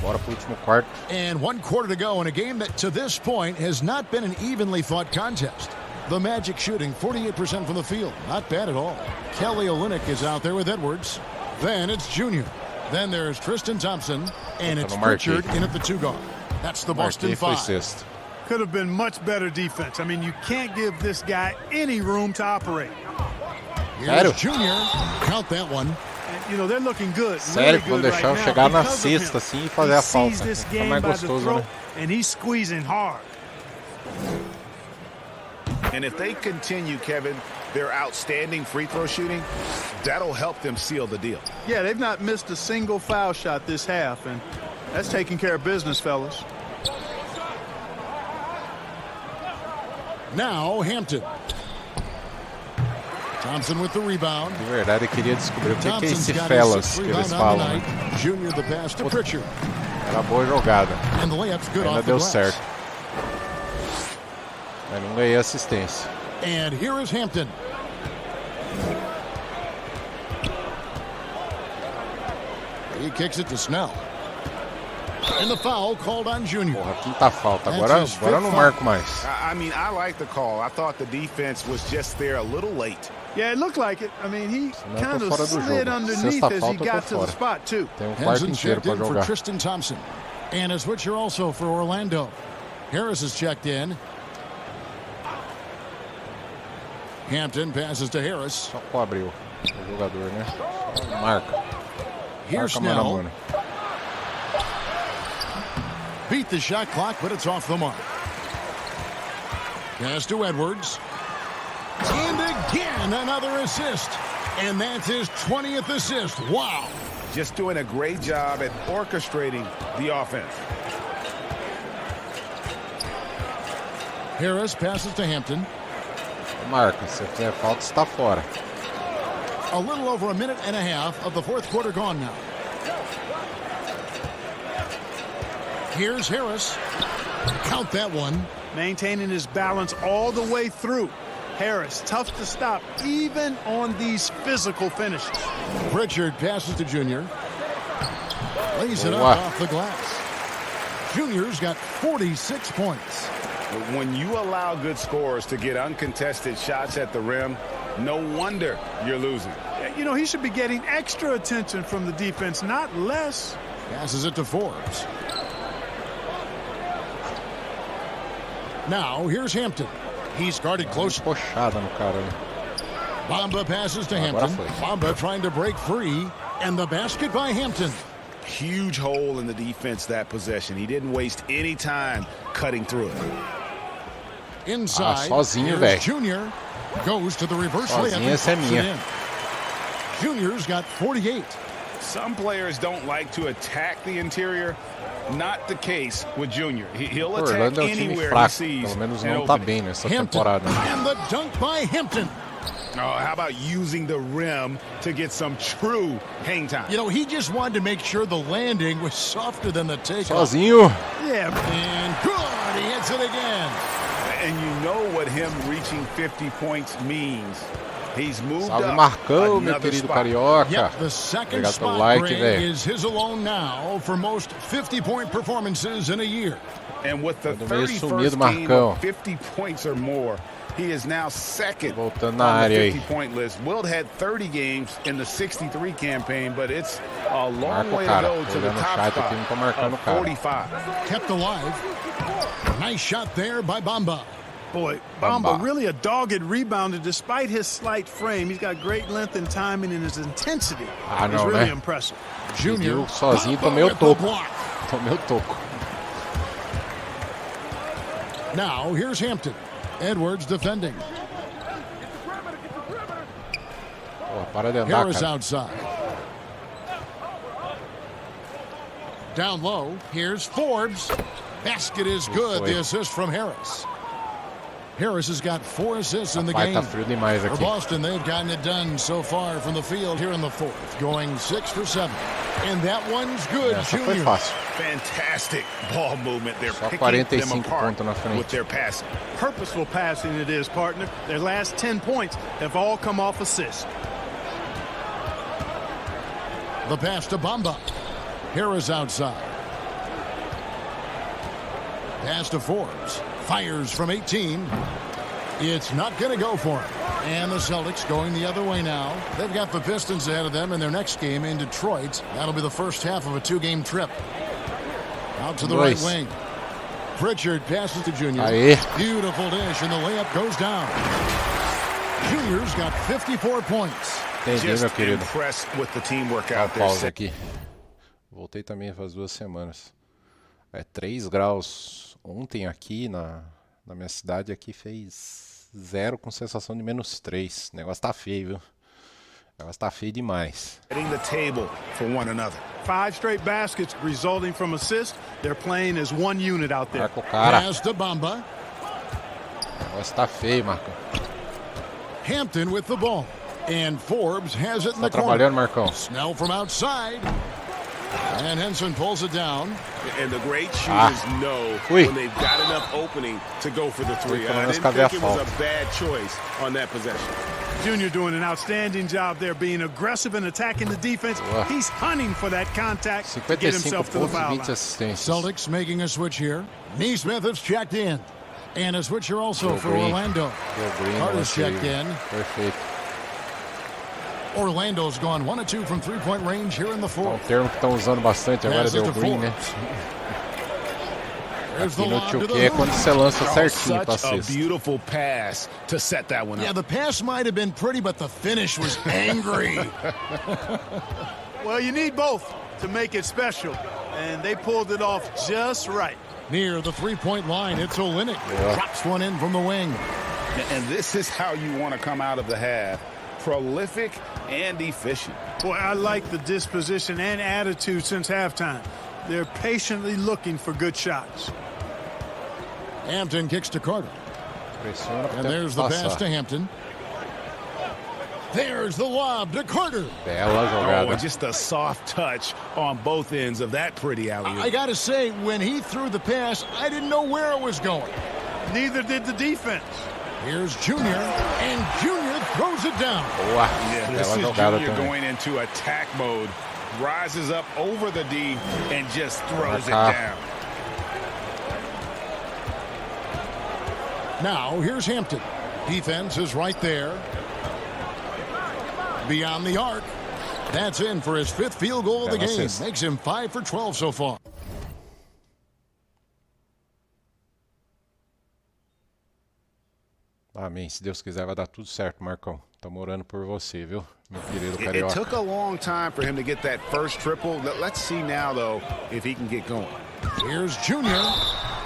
Bora pro último quarto. And 1 quarter to go in a game that to this point has not been an evenly fought contest. The Magic shooting 48% from the field. Not bad at all. Kelly Olynyk is out there with Edwards. Then it's Junior. Then there's Tristan Thompson. And it's Pritchard in at the 2-guard. That's the Boston 5. Could have been much better defense. I mean, you can't give this guy any room to operate. Here's Junior. Count that one. And, you know, they're looking good. Sério, Really quando good deixar eu right chegar now na because of cesta him. assim e fazer a He sees falta. this Fica game mais by the gostoso, throat, né? and he's squeezing hard. And if they continue, Kevin, their outstanding free throw shooting, that'll help them seal the deal. Yeah, they've not missed a single foul shot this half, and that's taking care of business, fellas. Now Hampton. Thompson with the rebound. De verdade, eu queria descobrir o que é Thompson's esse got his fellas 6th que eles rebound on the falam. Né? night. Junior the pass to Pritchard. Era boa jogada. And the layup's good Ainda off the deu glass. certo. Mas não ganhei assistência. And here is Hampton. He kicks it to Snell. And the foul called on Junior. Porra, quinta falta. Agora eu não marco mais. I mean, I like the call. I thought the defense was just there a little late. Yeah, it looked like it. I mean, he Senão eu kind tô of fora do slid jogo. underneath Sexta as he falta, eu got tô to the fora. spot, too. Tem quarto Hansen inteiro checked pra in for jogar. Tristan Thompson. And a switcher also for Orlando. Harris is checked in. Hampton passes to Harris. Só cobre o jogador, né? Marca. Here's Marca mano a Snell. mano. Beat the shot clock, but it's off the mark. Pass to Edwards. And again, another assist. And that's his 20th assist. Wow. Just doing a great job at orchestrating the offense. Harris passes to Hampton. Marca, se fizer falta, está fora. A little over a minute and a half of the 4th quarter gone now. Here's Harris. Count that one. Maintaining his balance all the way through. Harris, tough to stop, even on these physical finishes. Pritchard passes to Junior. Lays it up off the glass. Junior's got 46 points. When you allow good scorers to get uncontested shots at the rim, no wonder you're losing. You know, he should be getting extra attention from the defense, not less. Passes it to Forbes. Now, here's Hampton. He's guarded close. Pochada no cara. Bamba passes to Hampton. Bamba trying to break free. And the basket by Hampton. Huge hole in the defense that possession. He didn't waste any time cutting through it. Inside, sozinho, velho. Junior goes to the reverse Sozinho, essa é minha. Junior's got 48. Some players don't like to attack the interior. Not the case with Junior. He'll attack Orlando é um time anywhere fraco. he sees. Pelo menos não tá bem nessa temporada. And the dunk by Hampton. Oh, how about using the rim to get some true hang time? You know, he just wanted to make sure the landing was softer than the takeoff. Sozinho. Yeah, and good. He hits it again. And you know what him reaching 50 points means. He's moved Salve up Marcão, meu another querido spot. Carioca. Yep, the second Obrigado spot pelo like, Greg, is his alone now for most 50-point performances in a year. And with the Tá meio 31st sumido, game Marcão. of 50 points or more, he is now second Voltando on na the área aí. 50-point list. Wilt had 30 games in the 63 campaign, but it's a long Marca o way cara. to go to the Olhando o top chat spot aqui, não tô marcando o of cara. 45. Kept alive. Nice shot there by Bamba. Boy, Bamba really a dogged rebounder despite his slight frame. He's got great length and timing, and his intensity is really impressive. Junior sozinho, tomei o toco. Tomei o toco. Now, here's Hampton. Edwards defending. Pô, para de andar, Harris cara. outside. Down low, here's Forbes. Basket is good. The assist from Harris. Harris has got 4 assists in the game. Tá frio demais For aqui. Boston, they've gotten it done so far from the field here in the fourth, going 6 for 7. And that one's good, Essa foi Junior. fácil. Fantastic ball movement. They're Só picking 45 them apart pontos na frente. with their passing. Purposeful passing it is, partner. Their last 10 points have all come off assists. The pass to Bamba. Harris outside. Pass to Forbes. Fires from 18. It's not going to go for him. And the Celtics going the other way now. They've got the Pistons ahead of them in their next game in Detroit. That'll be the first half of a 2-game trip. Out to the right wing. Pritchard passes to Junior. Aê. Beautiful dish, and the layup goes down. Junior's got 54 points. Entendi, meu Just querido. impressed with the teamwork Dá uma out there. pausa aqui. Voltei também faz 2 semanas. É 3 graus ontem aqui na minha cidade. Aqui fez 0 com sensação de -3. O negócio tá feio, viu? O negócio tá feio demais. Setting the table for one another. 5 straight baskets resulting from assists. They're playing as one unit out there. Marca o cara. Pass to Bamba. O negócio tá feio, Marcão. Hampton with the ball. And Forbes has it in Tá the corner. trabalhando, Marcão. Snell from outside. And Henson pulls it down. And the great shooters know Ui. when they've got enough opening to go for the three. Pelo I menos didn't cadê a think it was falta? a bad choice on that possession. Junior doing an outstanding job there, being aggressive and attacking the defense. Boa. He's hunting for that contact to get 55 himself to the pontos e foul 20 line. assistências. Celtics making a switch here. Neesmith has checked in. And a switcher also Joe for Green. Orlando. Joe Green, Carter's checked in. Perfeito. Orlando's gone 1 of 2 from three-point range here in the É um fourth. termo que estão usando bastante agora, Passes deu to green, né? There's the Aqui no lob to the 2K é quando hoop. você lança Oh, certinho pra such a cesta. beautiful pass to set that one Yeah, up. the pass might have been pretty, but the finish was angry. Well, you need both to make it special, and they pulled it off just right. Near the three-point line, it's Olynyk. Drops one in from the wing. And this is how you want to come out of the half. Prolific and efficient. Boy, I like the disposition and attitude since halftime. They're patiently looking for good shots. Hampton kicks to Carter. Pressiona pro And tempo there's the pass to passar. Hampton. There's the lob to Carter. Bela Oh, jogada. and just a soft touch on both ends of that pretty I alley-oop. got to say, when he threw the pass, I didn't know where it was going. Neither did the defense. Here's Junior, and Junior throws it down. Boa. Yeah, this is Junior going into attack mode. Rises up over the D and just throws it down. Now, here's Hampton. Defense is right there. Beyond the arc. That's in for his 5th field goal of the game. Makes him 5 for 12 so far. Amém. Se Deus quiser, vai dar tudo certo, Marcão. Estamos orando por você, viu? Meu querido carioca. It took a long time for him to get that first triple. Let's see now, though, if he can get going. Here's Junior.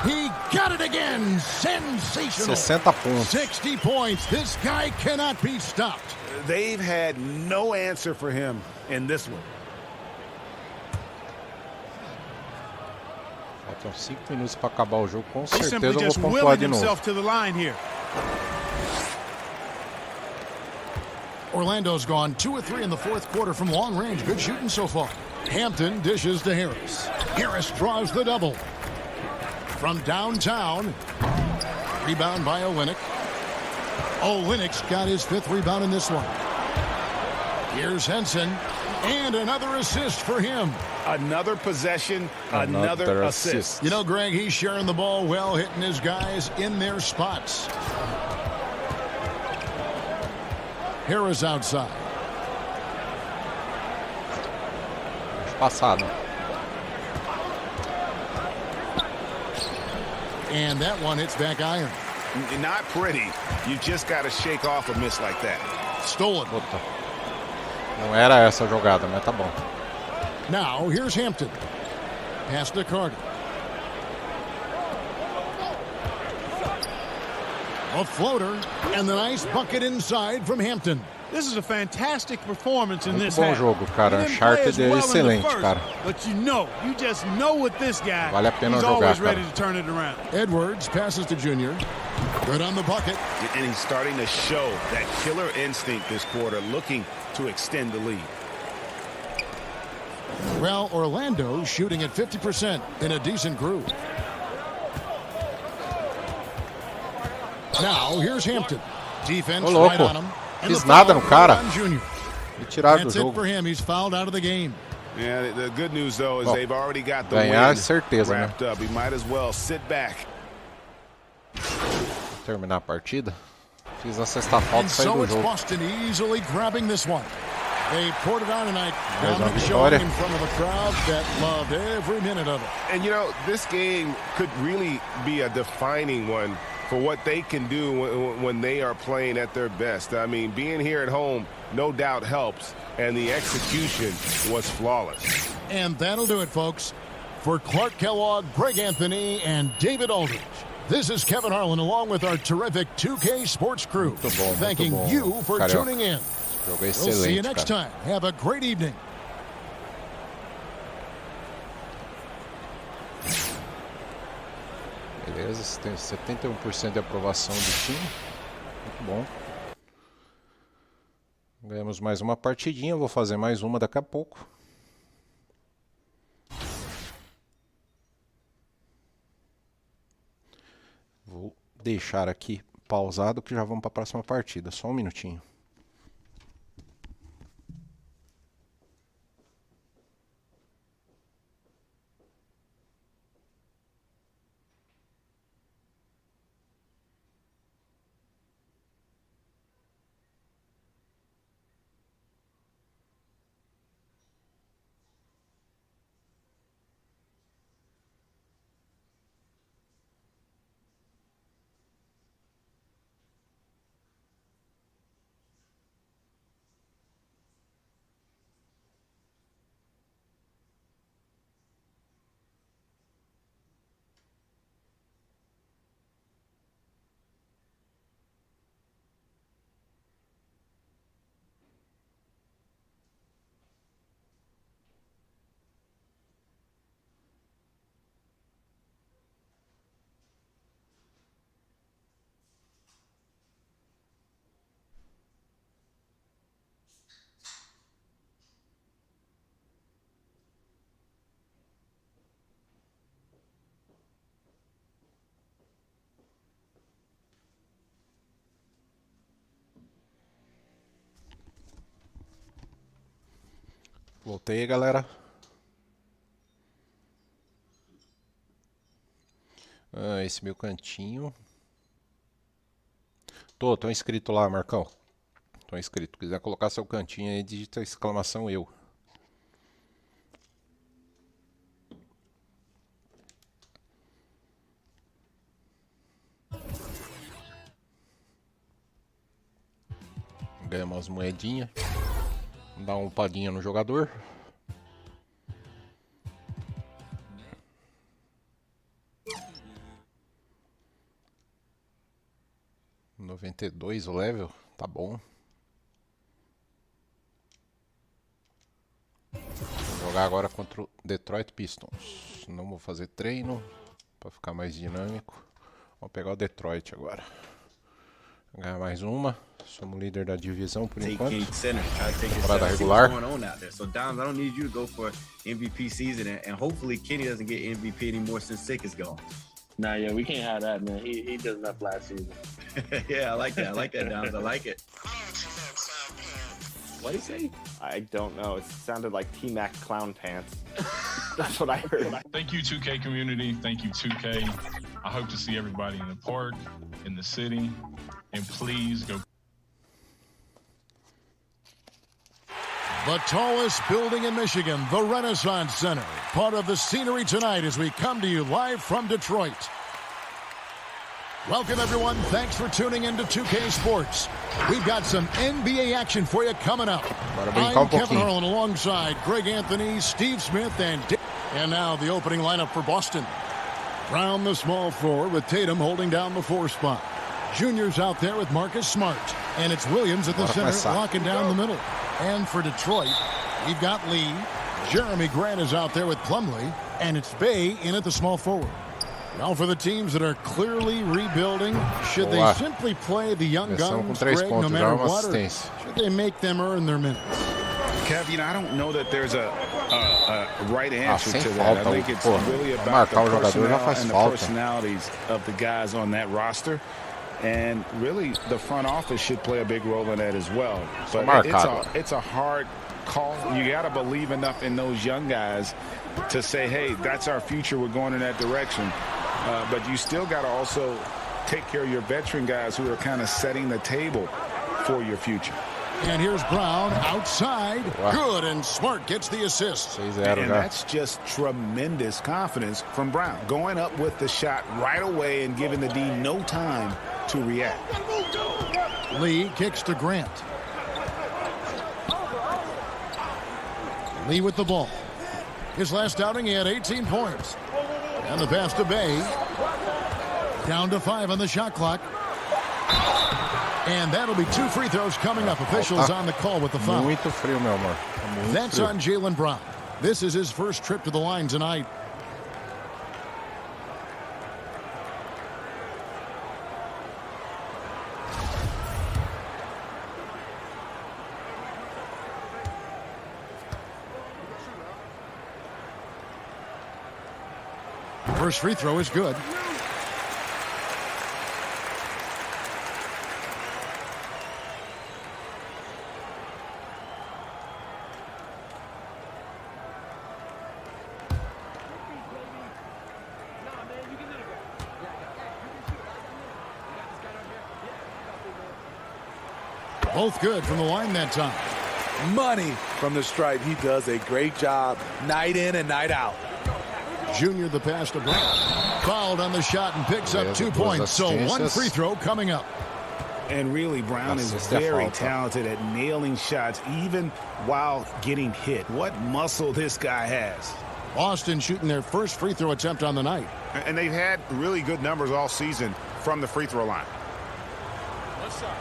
He got it again. Sensational. 60 pontos. 60 points. This guy cannot be stopped. They've had no answer for him in this one. Faltam 5 minutos para acabar o jogo. Com certeza eu vou pontuar de novo. Orlando's gone 2 of 3 in the 4th quarter from long range. Good shooting so far. Hampton dishes to Harris. Harris draws the double. From downtown. Rebound by Olynyk. Olynyk's got his 5th rebound in this one. Here's Henson. And another assist for him. Another possession, another assist. You know, Greg, he's sharing the ball well, hitting his guys in their spots. Harris outside. Passado. And that one hits back iron. Not pretty. You just got to shake off a miss like that. Stolen. Puta. Não era essa a jogada, mas tá bom. Now, here's Hampton. Pass to Carter. A floater, and the nice bucket inside from Hampton. This is a fantastic performance in Muito this bom half. jogo, cara. Uncharted é excelente, cara. But you just know with this guy, Vale a pena he's jogar, always cara. ready to turn it around. Edwards passes to Junior. Good on the bucket. And he's starting to show that killer instinct this quarter, looking to extend the lead. Well, Orlando's shooting at 50% in a decent groove. Now, here's Hampton. Defense right on him. Fiz nada no cara. Me tiraram do That's it jogo. for him. He's fouled out of the game. Yeah, the good news, though, is they've already got the ganhar win certeza, wrapped né? up. He might as well sit back. Terminar a partida. Fiz a sexta falta And e saí so do it's jogo. Boston easily grabbing this one. They poured it on tonight. Mais uma Dominant showing vitória. in front of a crowd that loved every minute of it. And, you know, this game could really be a defining one for what they can do when they are playing at their best. I mean, being here at home no doubt helps, and the execution was flawless. And that'll do it, folks. For Clark Kellogg, Greg Anthony, and David Aldridge, this is Kevin Harlan along with our terrific 2K Sports crew, thanking you for tuning in. We'll see you next time. Have a great evening. Beleza, tem 71% de aprovação do time. Muito bom. Ganhamos mais uma partidinha. Vou fazer mais uma daqui a pouco. Vou deixar aqui pausado que já vamos para a próxima partida. Só um minutinho. Voltei, galera. Esse meu cantinho. Tô inscrito lá, Marcão. Tô inscrito. Se quiser colocar seu cantinho aí, digita exclamação eu. Ganha umas moedinhas. Dá uma upadinha no jogador. $92 o level, tá bom. Vou jogar agora contra o Detroit Pistons. Não vou fazer treino para ficar mais dinâmico. Vou pegar o Detroit agora. Ganhar mais uma. Somos líder da divisão por enquanto. Temporada regular. So Downs, I don't need you to go for MVP season, and hopefully Kenny doesn't get MVP anymore since Sick is gone. Nah, yeah, we can't have that, man. He does enough last season. Yeah, I like that. I like that, Downs. I like it. What did he say? I don't know. It sounded like T-Mac clown pants. That's what I heard. Thank you, 2K community. Thank you, 2K. I hope to see everybody in the park, in the city, and please go. The tallest building in Michigan, the Renaissance Center. Part of the scenery tonight as we come to you live from Detroit. Welcome, everyone. Thanks for tuning in to 2K Sports. We've got some NBA action for you coming up. I'm Kevin Harlan alongside Greg Anthony, Steve Smith, and now the opening lineup for Boston. Brown, the small forward, with Tatum holding down the 4 spot. Junior's out there with Marcus Smart. And it's Williams at the center, locking down the middle. And for Detroit, we've got Lee. Jeremy Grant is out there with Plumlee. And it's Bay in at the small forward. Now for the teams that are clearly rebuilding, should they simply play the young guns, Greg, no matter what, or should they make them earn their minutes? Kev, you know, I don't know that there's a right answer to that. I think it's really about the personnel and the personalities of the guys on that roster. And really, the front office should play a big role in that as well. But it's a hard call. You got to believe enough in those young guys to say, hey, that's our future. We're going in that direction. But you still got to also take care of your veteran guys who are kind of setting the table for your future. And here's Brown outside. Good, and Smart gets the assist. And that's just tremendous confidence from Brown. Going up with the shot right away and giving the D no time to react. Lee kicks to Grant. Lee with the ball. His last outing, he had 18 points. And the pass to Bay. Down to 5 on the shot clock. And that'll be 2 free throws coming up. Officials on the call with the foul. That's on Jaylen Brown. This is his first trip to the line tonight. First free throw is good. Both good from the line that time. Money from the stripe. He does a great job night in and night out. Junior the pass to Brown. Fouled on the shot and picks up 2 points. So 1 free throw coming up. And really, Brown is very talented at nailing shots even while getting hit. What muscle this guy has. Boston shooting their first free throw attempt on the night. And they've had really good numbers all season from the free throw line. What's up?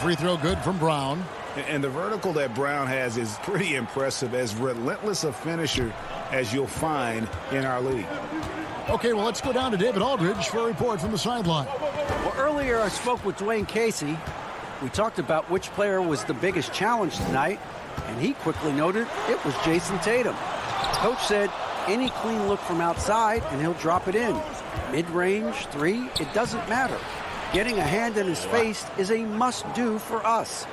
Free throw good from Brown. And the vertical that Brown has is pretty impressive, as relentless a finisher as you'll find in our league. Okay, well, let's go down to David Aldridge for a report from the sideline. Well, earlier I spoke with Dwayne Casey. We talked about which player was the biggest challenge tonight, and he quickly noted it was Jason Tatum. Coach said any clean look from outside, and he'll drop it in. Mid-range, three, it doesn't matter. Getting a hand in his face is a must-do for us.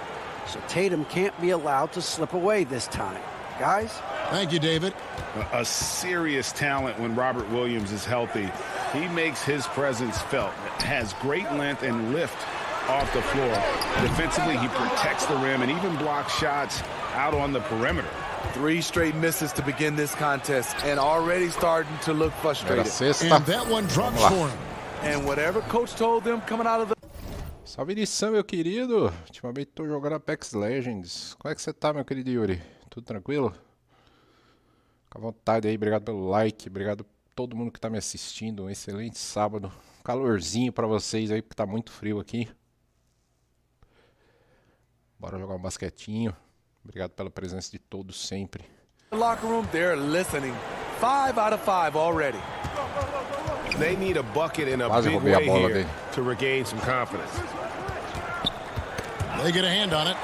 So Tatum can't be allowed to slip away this time. Guys? Thank you, David. A serious talent when Robert Williams is healthy. He makes his presence felt. Has great length and lift off the floor. Defensively, he protects the rim and even blocks shots out on the perimeter. 3 straight misses to begin this contest and already starting to look frustrated. And that one drops for him. And whatever coach told them coming out of the... Salve, Nissan, meu querido. Ultimamente tô jogando Apex Legends. Como é que você tá, meu querido Yuri? Tudo tranquilo? Fica à vontade aí, obrigado pelo like, obrigado a todo mundo que tá me assistindo. Um excelente sábado. Calorzinho pra vocês aí, porque tá muito frio aqui. Bora jogar um basquetinho. Obrigado pela presença de todos sempre. Locker room, they're listening. 5 out of 5 already. They need a bucket in a big way here to regain some confidence. They get a hand on it.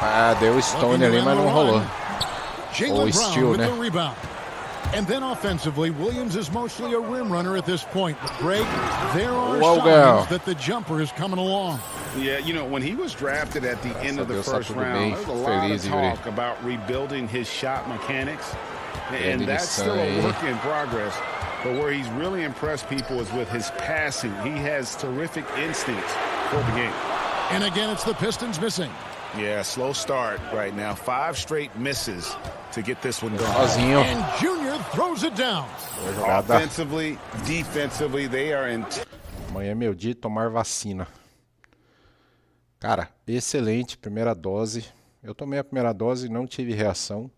Ah, deu stone ali, mas não rolou. Jaylen Brown with the rebound. And then offensively, Williams is mostly a rim runner at this point. But Greg, there are signs that the jumper is coming along. Yeah, you know, when he was drafted at the end of the first round, there was a lot of talk about rebuilding his shot mechanics. And that's still a work in progress. But where he's really impressed people is with his passing. He has terrific instincts for the game. And again, it's the Pistons missing. Yeah, slow start right now. 5 straight misses to get this one going. And Junior throws it down. Offensively, defensively, they are in... Amanhã é meu dia de tomar vacina. Cara, excelente, primeira dose. Eu tomei a primeira dose e não tive reação.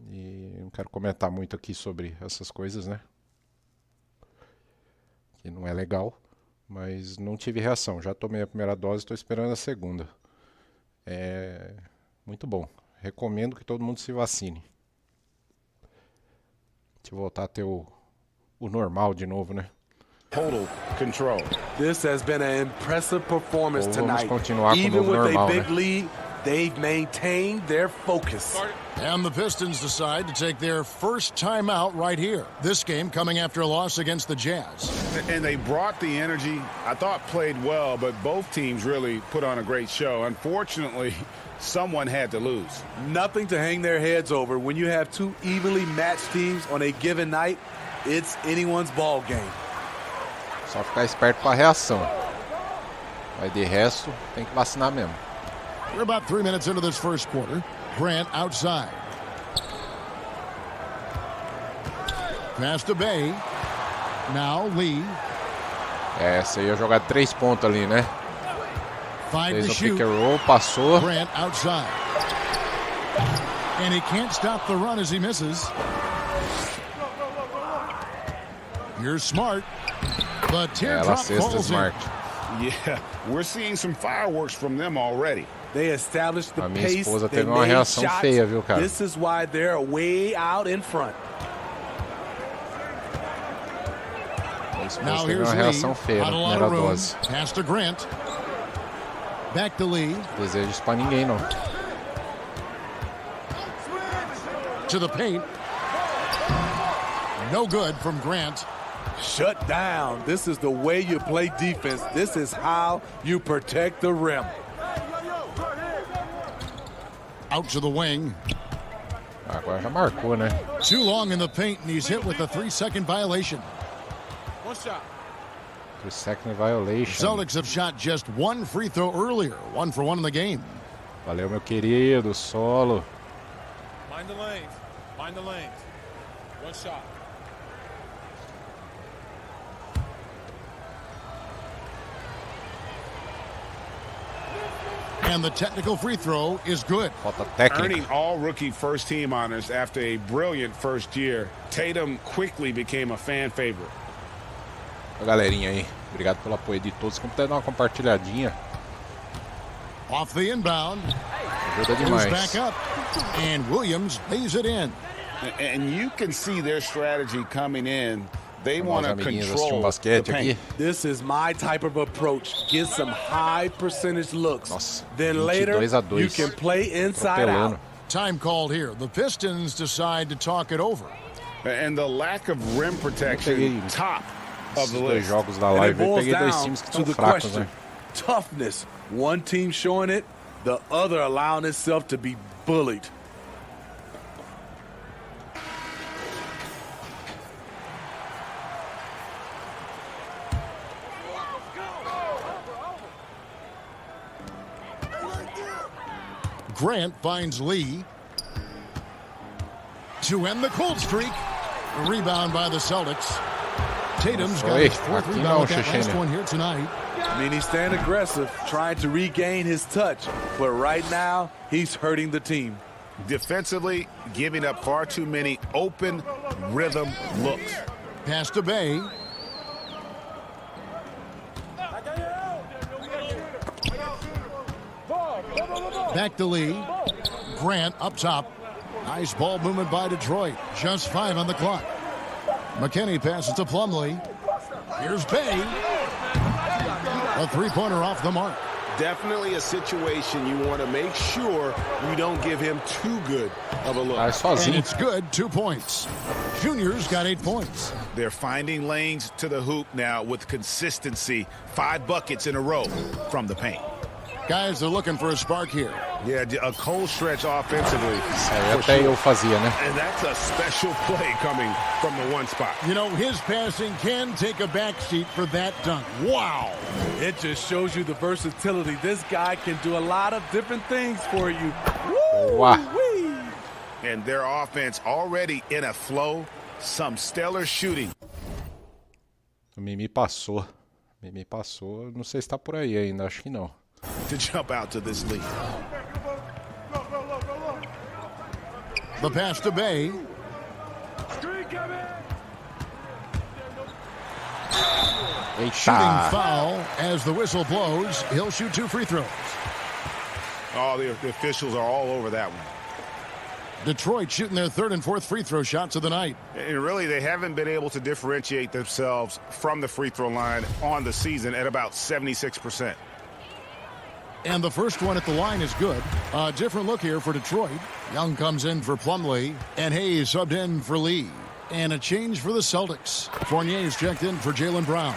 E não quero comentar muito aqui sobre essas coisas, né? Que não é legal. Mas não tive reação. Já tomei a primeira dose e estou esperando a segunda. É muito bom. Recomendo que todo mundo se vacine. Deixa eu voltar a ter o normal de novo, né? Total control. This has been an impressive performance tonight. Even with a big lead, they've maintained their focus. And the Pistons decide to take their first timeout right here. This game coming after a loss against the Jazz. And they brought the energy. I thought played well, but both teams really put on a great show. Unfortunately, someone had to lose. Nothing to hang their heads over. When you have 2 evenly matched teams on a given night, it's anyone's ball game. Só ficar esperto com a reação. Mas de resto, tem que vacinar mesmo. We're about 3 minutes into this first quarter. Grant outside. Pass to Bay. Now Lee. É, você ia jogar 3 pontos ali, né? Fez o pick and roll, passou. Grant outside. And he can't stop the run as he misses. You're smart. But teardrop falls in. Yeah, we're seeing some fireworks from them already. They established the pace. Esposa teve uma reação feia, viu, cara? This is why they're way out in front. Now here's Lee. Not a lot of room. Pass to Grant. Back to Lee. Desejos pra ninguém, não. To the paint. No good from Grant. Shut down. This is the way you play defense. This is how you protect the rim. Out to the wing. Agora já marcou, né? Too long in the paint, and he's hit with a 3-second violation. 1 shot. 3-second violation. Celtics have shot just 1 free throw earlier. 1 for 1 in the game. Valeu, meu querido. Solo. Mind the lanes. Mind the lanes. 1 shot. And the technical free throw is good. Earning all rookie first team honors after a brilliant first year, Tatum quickly became a fan favorite. Galerinha aí, obrigado pelo apoio de todos. Como puder dar uma compartilhadinha. Off the inbound. Ajuda demais. Back up. And Williams lays it in. And you can see their strategy coming in. They want to control the paint. This is my type of approach. Get some high percentage looks. Then later, you can play inside out. Time called here. The Pistons decide to talk it over. And the lack of rim protection, top of the list. Jogos da And live, it boils peguei dois down times que to estão the fracos, question. né? Toughness. One team showing it, the other allowing itself to be bullied. Grant finds Lee to end the cold streak. A rebound by the Celtics. Tatum's got his fourth rebound with that last one here tonight. I mean, he's staying aggressive, trying to regain his touch. But right now, he's hurting the team. Defensively, giving up far too many open rhythm looks. Pass to Bay. Back to Lee. Grant up top. Nice ball movement by Detroit. Just 5 on the clock. McKinney passes to Plumlee. Here's Bay. A three-pointer off the mark. Definitely a situation you want to make sure you don't give him too good of a look. And it's good, 2 points. Junior's got 8 points. They're finding lanes to the hoop now with consistency. 5 buckets in a row from the paint. Guys are looking for a spark here. Yeah, a cold stretch offensively. Até eu fazia, né? And that's a special play coming from the one spot. You know, his passing can take a backseat for that dunk. Wow. It just shows you the versatility. This guy can do a lot of different things for you. Wow. And their offense already in a flow. Some stellar shooting. O Mimi passou. Não sei se tá por aí ainda, acho que não. To jump out to this lead. The pass to Bay. Shooting foul as the whistle blows. He'll shoot 2 free throws. Oh, the officials are all over that one. Detroit shooting their 3rd and 4th free throw shots of the night. And really, they haven't been able to differentiate themselves from the free throw line on the season at about 76%. And the first one at the line is good. A different look here for Detroit. Young comes in for Plumlee, and Hayes subbed in for Lee. And a change for the Celtics. Fournier's checked in for Jaylen Brown.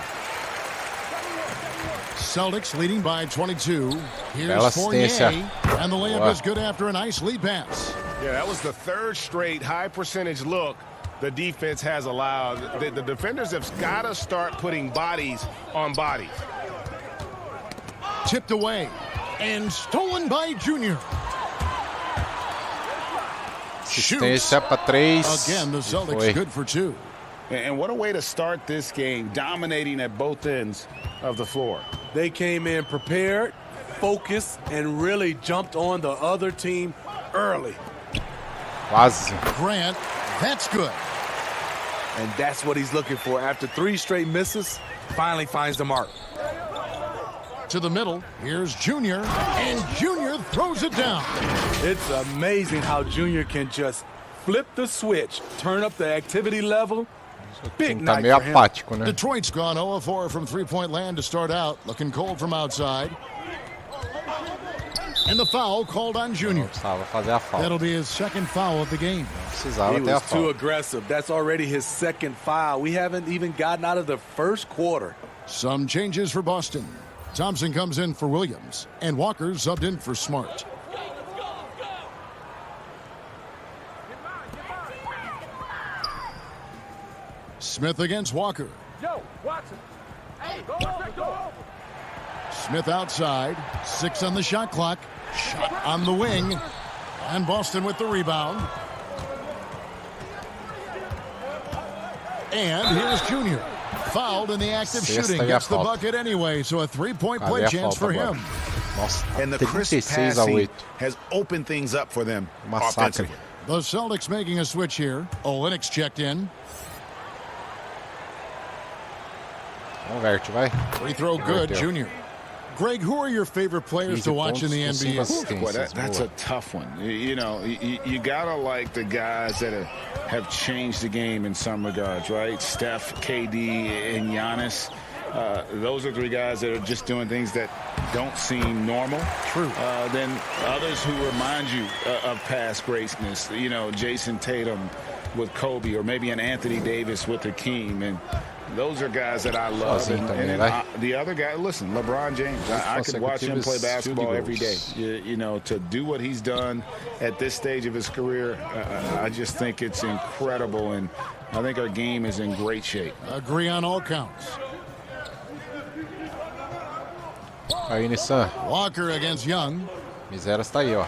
Celtics leading by 22. Here's Fournier, and the layup is good after a nice lead pass. Yeah, that was the 3rd straight high-percentage look the defense has allowed. The defenders have got to start putting bodies on bodies. Tipped away and stolen by Junior. Assistência para 3. Again, the Celtics good for 2. And what a way to start this game, dominating at both ends of the floor. They came in prepared, focused, and really jumped on the other team early. Quase. Grant, that's good. And that's what he's looking for. After 3 straight misses, finally finds the mark. To the middle, here's Junior, and Junior throws it down. It's amazing how Junior can just flip the switch, turn up the activity level. Big night for him. Apático, né? Detroit's gone 0-4 from three-point land to start out, looking cold from outside. And the foul called on Junior. Precisava fazer a falta. That'll be his 2nd foul of the game. Precisava he ter a was falta. too aggressive. That's already his 2nd foul. We haven't even gotten out of the 1st quarter. Some changes for Boston. Thompson comes in for Williams, and Walker subbed in for Smart. Smith against Walker. Yo, watch it. Hey, go. Smith outside. 6 on the shot clock. Shot on the wing. And Boston with the rebound. And here's Junior. Fouled in the act of shooting. Gets the bucket anyway, so a 3-point play chance for him. And the crisp passing has opened things up for them offensively. The Celtics making a switch here. Olynyk checked in. Converte, vai. Free throw good, Junior. Greg, who are your favorite players to watch in the NBA? Boy, that's a tough one. You know, you gotta like the guys that have changed the game in some regards, right? Steph, KD, and Giannis. those are three guys that are just doing things that don't seem normal. True. Then others who remind you of past greatness, you know, Jason Tatum with Kobe, or maybe an Anthony Davis with Hakeem. And those are guys that I love. The other guy, listen, LeBron James. I could watch him play basketball every day. You know, to do what he's done at this stage of his career, I just think it's incredible. And I think our game is in great shape. Agree on all counts. Aí, Nissan. Walker against Young. Miséria está aí, ó.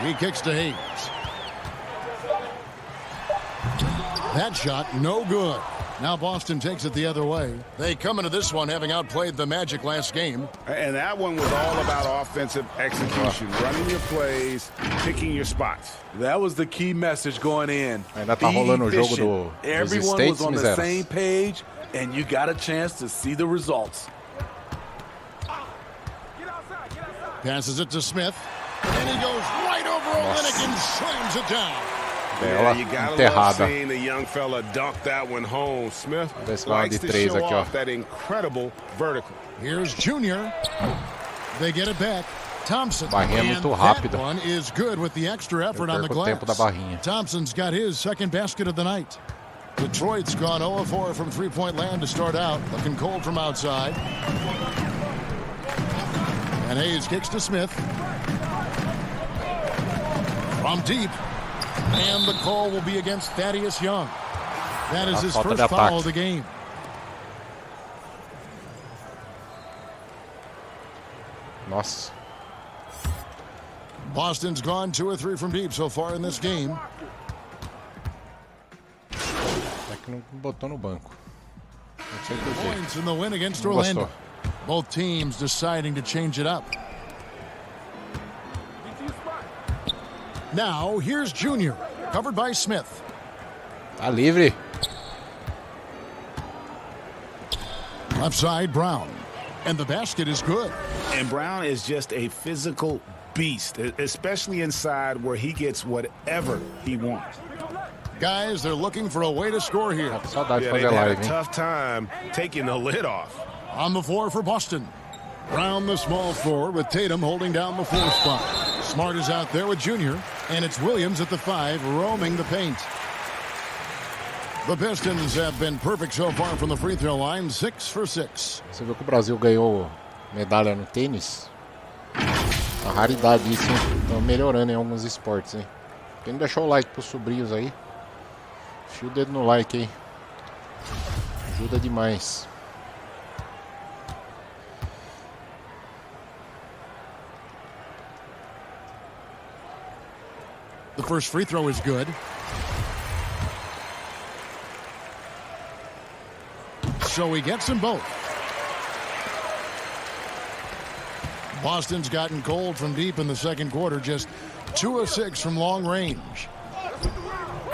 He kicks to Hayes. That shot, no good. Now Boston takes it the other way. They come into this one having outplayed the Magic last game. And that one was all about offensive execution, running your plays, picking your spots. That was the key message going in. Ainda tá rolando o jogo do Everyone was on the same page, and you got a chance to see the results. Passes it to Smith, and he goes right over Olynyk and slams it down. Yeah, you gotta love seeing the young fella dunk that one home. Smith likes to show off that incredible vertical. Here's Junior. They get it back. Thompson. Barrinha and muito rápida. That one is good with the extra effort on the glass. Thompson's got his second basket of the night. Detroit's gone 0-4 from three-point land to start out. Looking cold from outside. And Hayes kicks to Smith. From deep. And the call will be against Thaddeus Young. That is his first foul of the game. Nossa. Boston's gone 2 or 3 from deep so far in this game. É que não botou no banco. Não sei por quê. Points in the win against Orlando. Both teams deciding to change it up. Now, here's Junior, covered by Smith. Tá livre. Left side, Brown. And the basket is good. And Brown is just a physical beast, especially inside where he gets whatever he wants. Guys, they're looking for a way to score here. They've had a tough time taking the lid off. On the floor for Boston. Brown, the small forward, with Tatum holding down the 4th spot. Smart is out there with Junior, and it's Williams at the 5, roaming the paint. The Pistons have been perfect so far from the free throw line, 6 for 6. Você viu que o Brasil ganhou medalha no tênis? Uma raridade isso, hein? Estão melhorando em alguns esportes, hein? Quem não deixou o like pros sobrinhos aí? Enfia o dedo no like, hein? Ajuda demais. The first free throw is good. So he gets them both. Boston's gotten cold from deep in the second quarter, just 2 of 6 from long range.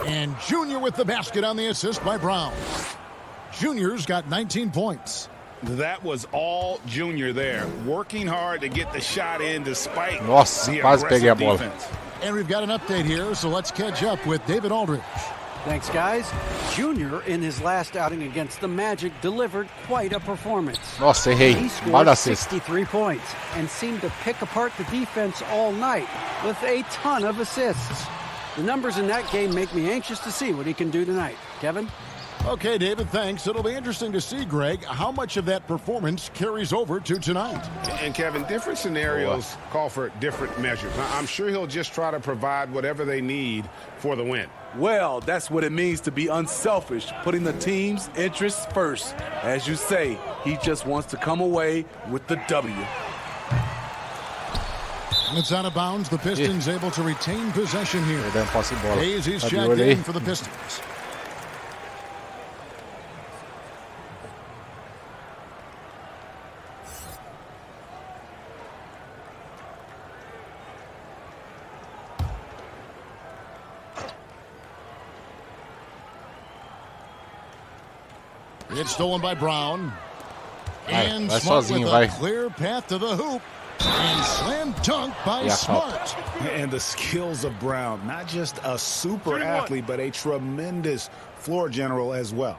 And Junior with the basket on the assist by Brown. Junior's got 19 points. That was all Junior there, working hard to get the shot in despite Nossa, the quase peguei a bola. defense. And we've got an update here, so let's catch up with David Aldridge. Thanks, guys. Junior, in his last outing against the Magic, delivered quite a performance. Nossa, errei. He scored 63 points and seemed to pick apart the defense all night with a ton of assists. The numbers in that game make me anxious to see what he can do tonight. Kevin? Okay, David, thanks. It'll be interesting to see, Greg, how much of that performance carries over to tonight. And, Kevin, different scenarios call for different measures. I'm sure he'll just try to provide whatever they need for the win. Well, that's what it means to be unselfish, putting the team's interests first. As you say, he just wants to come away with the W. It's out of bounds. The Pistons able to retain possession here. Hayes is checked in for the Pistons. It's stolen by Brown. And Smart with a clear path to the hoop. And slam dunk by Smart. And the skills of Brown, not just a super athlete, but a tremendous floor general as well.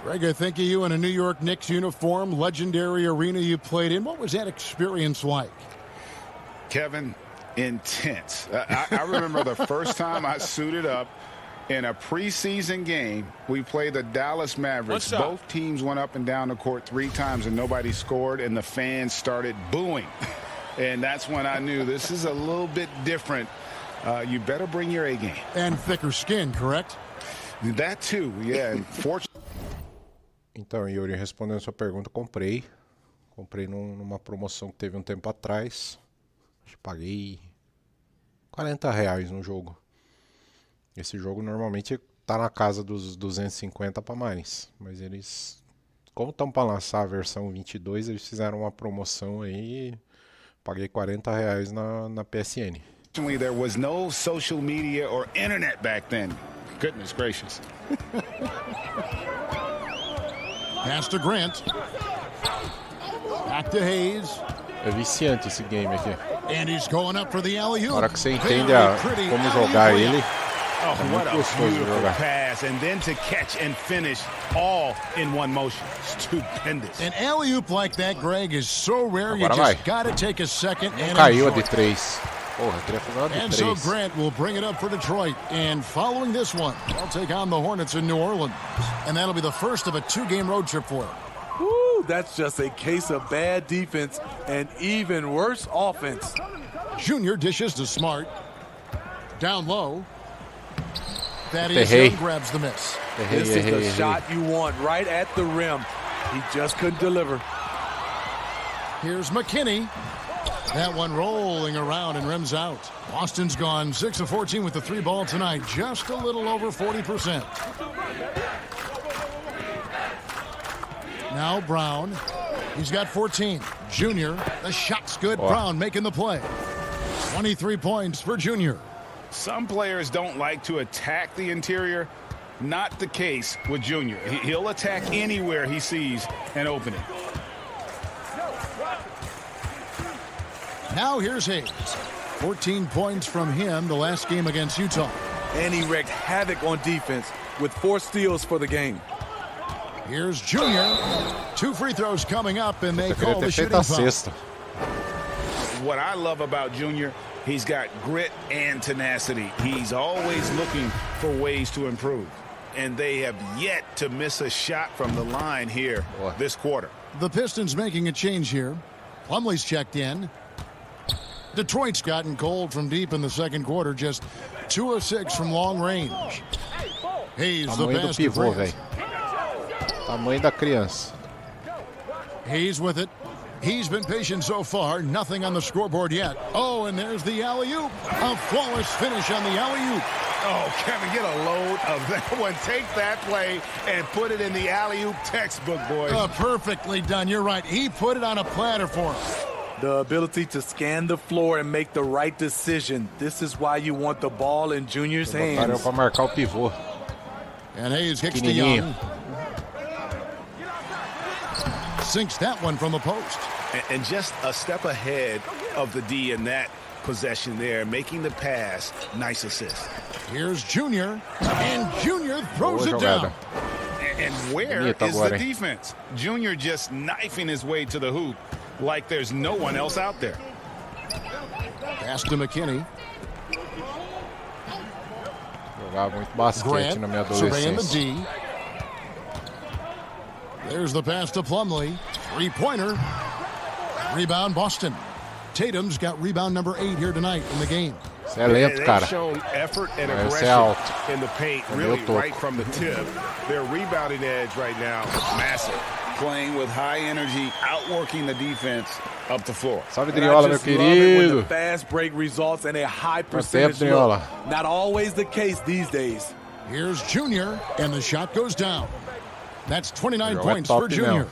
Greg, I think of you in a New York Knicks uniform, legendary arena you played in. What was that experience like? Kevin, intense. I remember the first time I suited up in a preseason game. We played the Dallas Mavericks. Both teams went up and down the court 3 times and nobody scored, and the fans started booing. And that's when I knew this is a little bit different. You better bring your A game. And thicker skin, correct? That too, yeah. Então, Yuri, respondendo a sua pergunta, comprei numa promoção que teve um tempo atrás. Paguei R$40 no jogo. Esse jogo normalmente tá na casa dos 250 para mais, mas eles, como estão para lançar a versão 22, eles fizeram uma promoção aí, paguei R$40 na PSN. There was no social media or internet back then. Goodness gracious. Pass to Grant. Back to Hayes. É viciante esse game aqui. And he's going up for the alley-oop. Na hora que você entende como jogar ele, é muito gostoso de jogar. Pass and then to catch and finish all in one motion. Stupendous. An alley-oop like that, Greg, is so rare. Agora you just got to take a second and caiu a enjoy de 3. Porra, queria fazer uma de 3. And so Grant will bring it up for Detroit. And following this one, they'll take on the Hornets in New Orleans. And that'll be the first of a 2-game road trip for them. Woo, that's just a case of bad defense and even worse offense. Junior dishes to Smart. Down low. Thaddeus Young grabs the miss. This is the shot you want right at the rim. He just couldn't deliver. Here's McKinney. That one rolling around and rims out. Boston's gone 6 of 14 with the 3-ball tonight. Just a little over 40%. Now Brown. He's got 14. Junior. The shot's good. Brown making the play. 23 points for Junior. Some players don't like to attack the interior. Not the case with Junior. He'll attack anywhere he sees an opening. Now here's Hayes. 14 points from him the last game against Utah. And he wreaked havoc on defense with 4 steals for the game. Here's Junior. 2 free throws coming up, and they call the shooting foul. What I love about Junior, he's got grit and tenacity. He's always looking for ways to improve. And they have yet to miss a shot from the line here this quarter. The Pistons making a change here. Plumlee's checked in. Detroit's gotten cold from deep in the second quarter, just 2 of 6 from long range. Hayes, the pass to Grant. Tamanho da criança. Hayes with it. He's been patient so far. Nothing on the scoreboard yet. Oh, and there's the alley-oop. A flawless finish on the alley-oop. Oh, Kevin, get a load of that one. Take that play and put it in the alley-oop textbook, boys. Perfectly done. You're right. He put it on a platter for us. The ability to scan the floor and make the right decision. This is why you want the ball in Junior's hands. Para marcar o pivô. And Hayes kicks to Young. Sinks that one from the post. And just a step ahead of the D in that possession there, making the pass. Nice assist. Here's Junior, and Junior throws it down. And where is the defense? Junior just knifing his way to the hoop like there's no one else out there. Pass to McKinney. Jogava muito basquete na minha surveying the adolescência. D. There's the pass to Plumlee. 3-pointer. Rebound Boston. Tatum's got rebound number 8 here tonight in the game. Você é lento, cara. They've shown effort and Você é aggression alto. in the paint, really right from the tip. Their rebounding edge right now is massive. Playing with high energy, outworking the defense up the floor. Salve, Driola, meu querido. Fast break results and a high percentage look. Not always the case these days. Here's Junior, and the shot goes down. That's 29 points for Junior.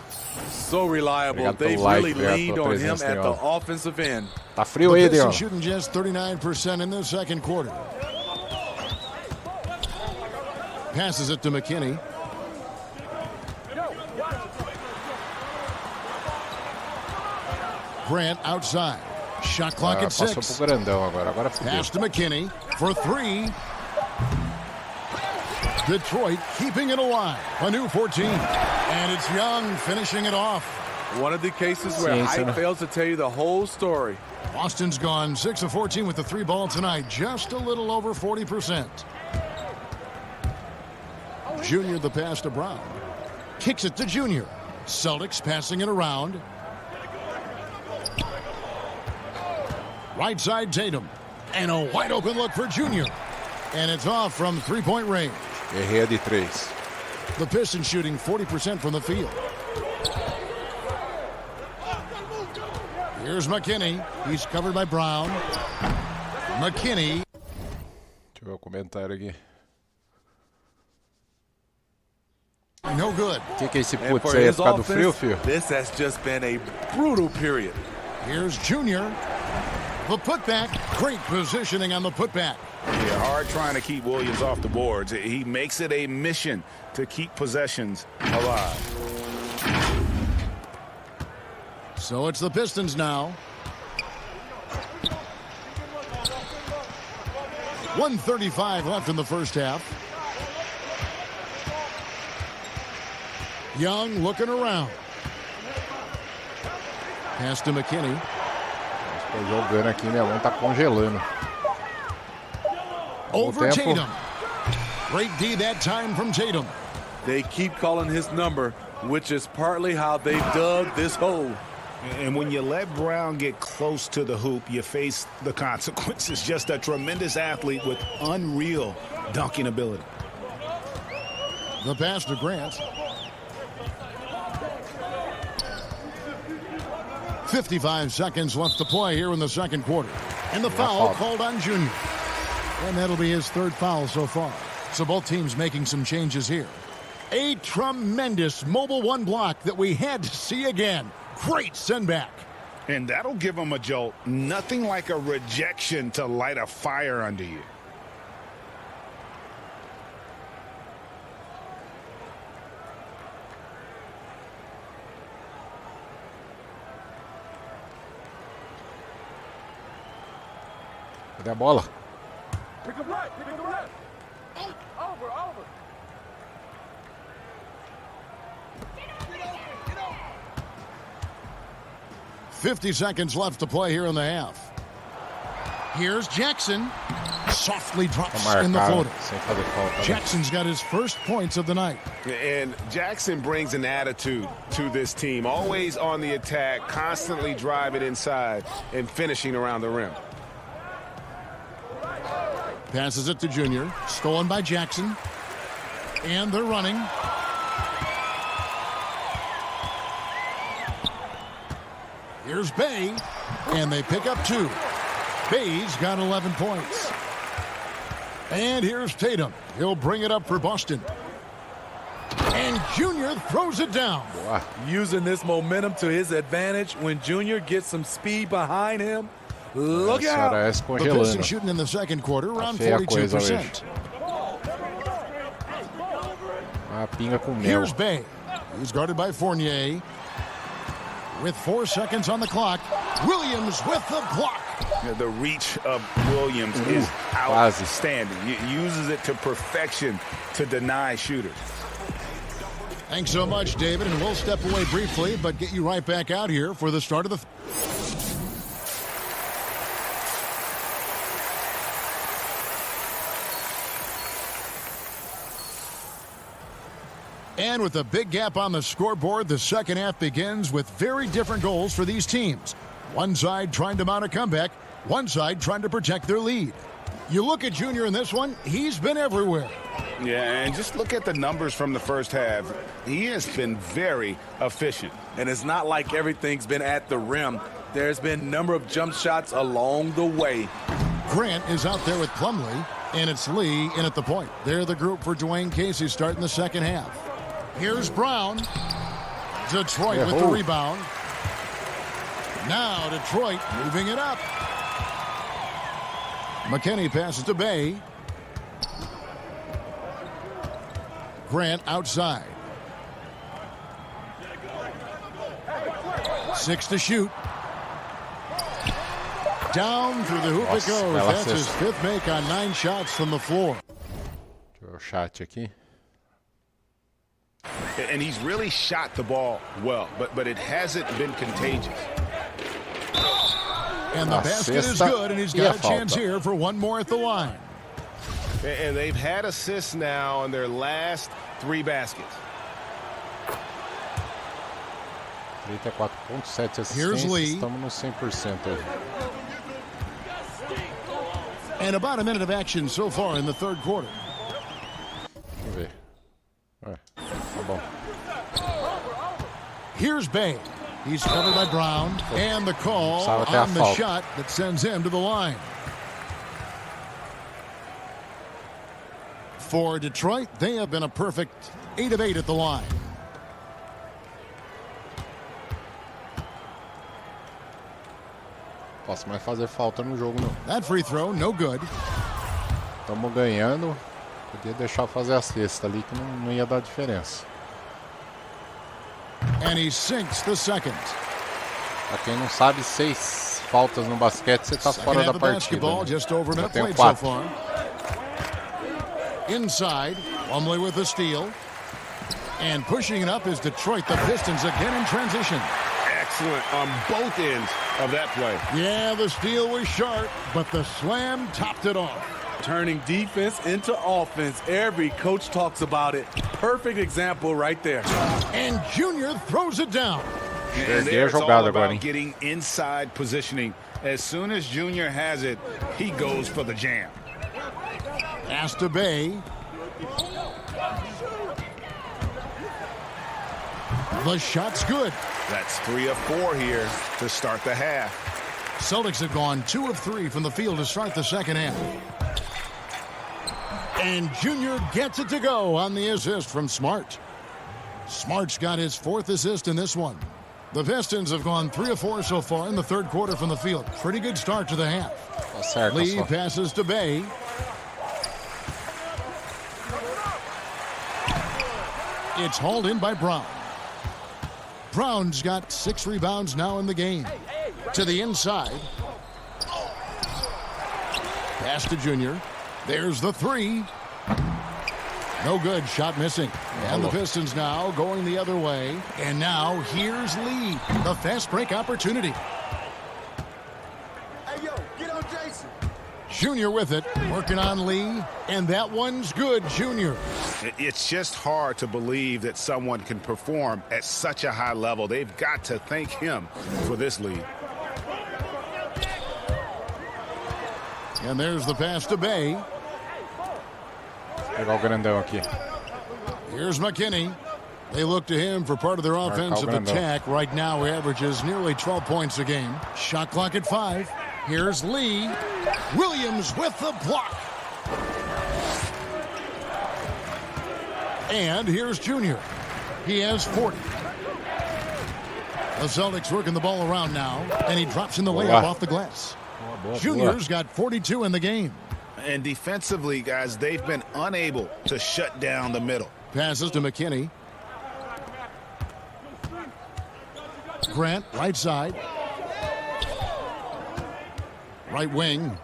So reliable. They've really leaned on him at the offensive end. Tá frio aí, Driola. Shooting just 39% in the second quarter. Passes it to McKinney. Grant outside. Shot clock at 6. Passou pro grandão agora. Agora fudeu. Pass to McKinney for 3. Detroit keeping it alive. A new 14. And it's Young finishing it off. One of the cases where height fails to tell you the whole story. Boston's gone 6 of 14 with the 3 ball tonight. Just a little over 40%. Junior the pass to Brown. Kicks it to Junior. Celtics passing it around. Right side Tatum. And a wide open look for Junior. And it's off from 3-point range. Guerreiro de 3. The Pistons shooting 40% from the field. Here's McKinney. He's covered by Brown. McKinney. Deixa eu ver o comentário aqui. No good. O que é esse putz aí? É por causa do frio, filho? This has just been a brutal period. Here's Junior. The putback. Great positioning on the putback. Yeah, hard trying to keep Williams off the boards. He makes it a mission to keep possessions alive. So it's the Pistons now. 1:35 left in the first half. Young looking around. Pass to McKinney. Estou jogando aqui, minha mão tá congelando. Over Tatum. Great D that time from Tatum. They keep calling his number, which is partly how they dug this hole. And when you let Brown get close to the hoop, you face the consequences. Just a tremendous athlete with unreal dunking ability. The pass to Grant. 55 seconds left to play here in the second quarter. And the foul called on Junior. And that'll be his 3rd foul so far. So both teams making some changes here. A tremendous mobile 1 block that we had to see again. Great send back. And that'll give him a jolt. Nothing like a rejection to light a fire under you. Cadê a bola? Pick up right, pick up right. Over. 50 seconds left to play here in the half. Here's Jackson. Softly drops in the floater. Jackson's got his first points of the night. And Jackson brings an attitude to this team. Always on the attack, constantly driving inside and finishing around the rim. Passes it to Junior. Stolen by Jackson. And they're running. Here's Bay. And they pick up 2. Bay's got 11 points. And here's Tatum. He'll bring it up for Boston. And Junior throws it down. Wow. Using this momentum to his advantage when Junior gets some speed behind him. Look out. The Pistons shooting in the second quarter around 42%. Here's Bay. He's guarded by Fournier. With 4 seconds on the clock, Williams with the block. The reach of Williams is outstanding. He uses it to perfection to deny shooters. Thanks so much, David, and we'll step away briefly, but get you right back out here for the start of the... And with a big gap on the scoreboard, the second half begins with very different goals for these teams. One side trying to mount a comeback, one side trying to protect their lead. You look at Junior in this one, he's been everywhere. Yeah, and just look at the numbers from the first half. He has been very efficient. And it's not like everything's been at the rim. There's been a number of jump shots along the way. Grant is out there with Plumlee, and it's Lee in at the point. They're the group for Dwayne Casey starting the second half. Here's Brown. Detroit with the rebound. Now Detroit moving it up. McKinney passes to Bay. Grant outside. 6 to shoot. Down through the hoop it goes. That's his 5th make on 9 shots from the floor. Deixa eu o chat aqui. And he's really shot the ball well, but it hasn't been contagious. And the basket is good, and he's got a chance here for one more at the line. And they've had assists now on their last 3 baskets. 34.7 assistências, estamos no 100% aí. And about a minute of action so far in the third quarter. Vamos ver. Tá bom. Here's Bay. He's covered by Brown, and the call on the shot that sends him to the line. For Detroit, they have been a perfect 8 of 8 at the line. Posso mais fazer falta no jogo, não. That free throw, no good. Estamos ganhando. Podia deixar fazer a cesta ali que não ia dar diferença. And he sinks the second. Pra quem não sabe, 6 faltas no basquete, você tá fora da partida. Né? Just over a minute played so far. Inside, Plumlee with the steal. And pushing it up is Detroit, the Pistons again in transition. Excellent on both ends of that play. Yeah, the steal was sharp, but the slam topped it off. Turning defense into offense. Every coach talks about it. Perfect example right there. And Junior throws it down. And it's all about getting inside positioning. As soon as Junior has it, he goes for the jam. Pass to Bay. The shot's good. That's 3 of 4 here to start the half. Celtics have gone 2 of 3 from the field to start the second half. And Junior gets it to go on the assist from Smart. Smart's got his 4th assist in this one. The Pistons have gone 3 of 4 so far in the third quarter from the field. Pretty good start to the half. Lee passes to Bay. It's hauled in by Brown. Brown's got 6 rebounds now in the game. To the inside. Pass to Junior. There's the 3. No good. Shot missing. And the Pistons now going the other way. And now here's Lee. The fast break opportunity. Hey, yo, get on Jason. Junior with it. Working on Lee. And that one's good, Junior. It's just hard to believe that someone can perform at such a high level. They've got to thank him for this lead. And there's the pass to Bay. Pegar o grandão aqui. Here's McKinney. They look to him for part of their offensive attack. Right now, he averages nearly 12 points a game. Shot clock at 5. Here's Lee. Williams with the block. And here's Junior. He has 40. The Celtics working the ball around now, and he drops in the layup off the glass. Junior's got 42 in the game. And defensively, guys, they've been unable to shut down the middle. Passes to McKinney. Grant, right side. Right wing.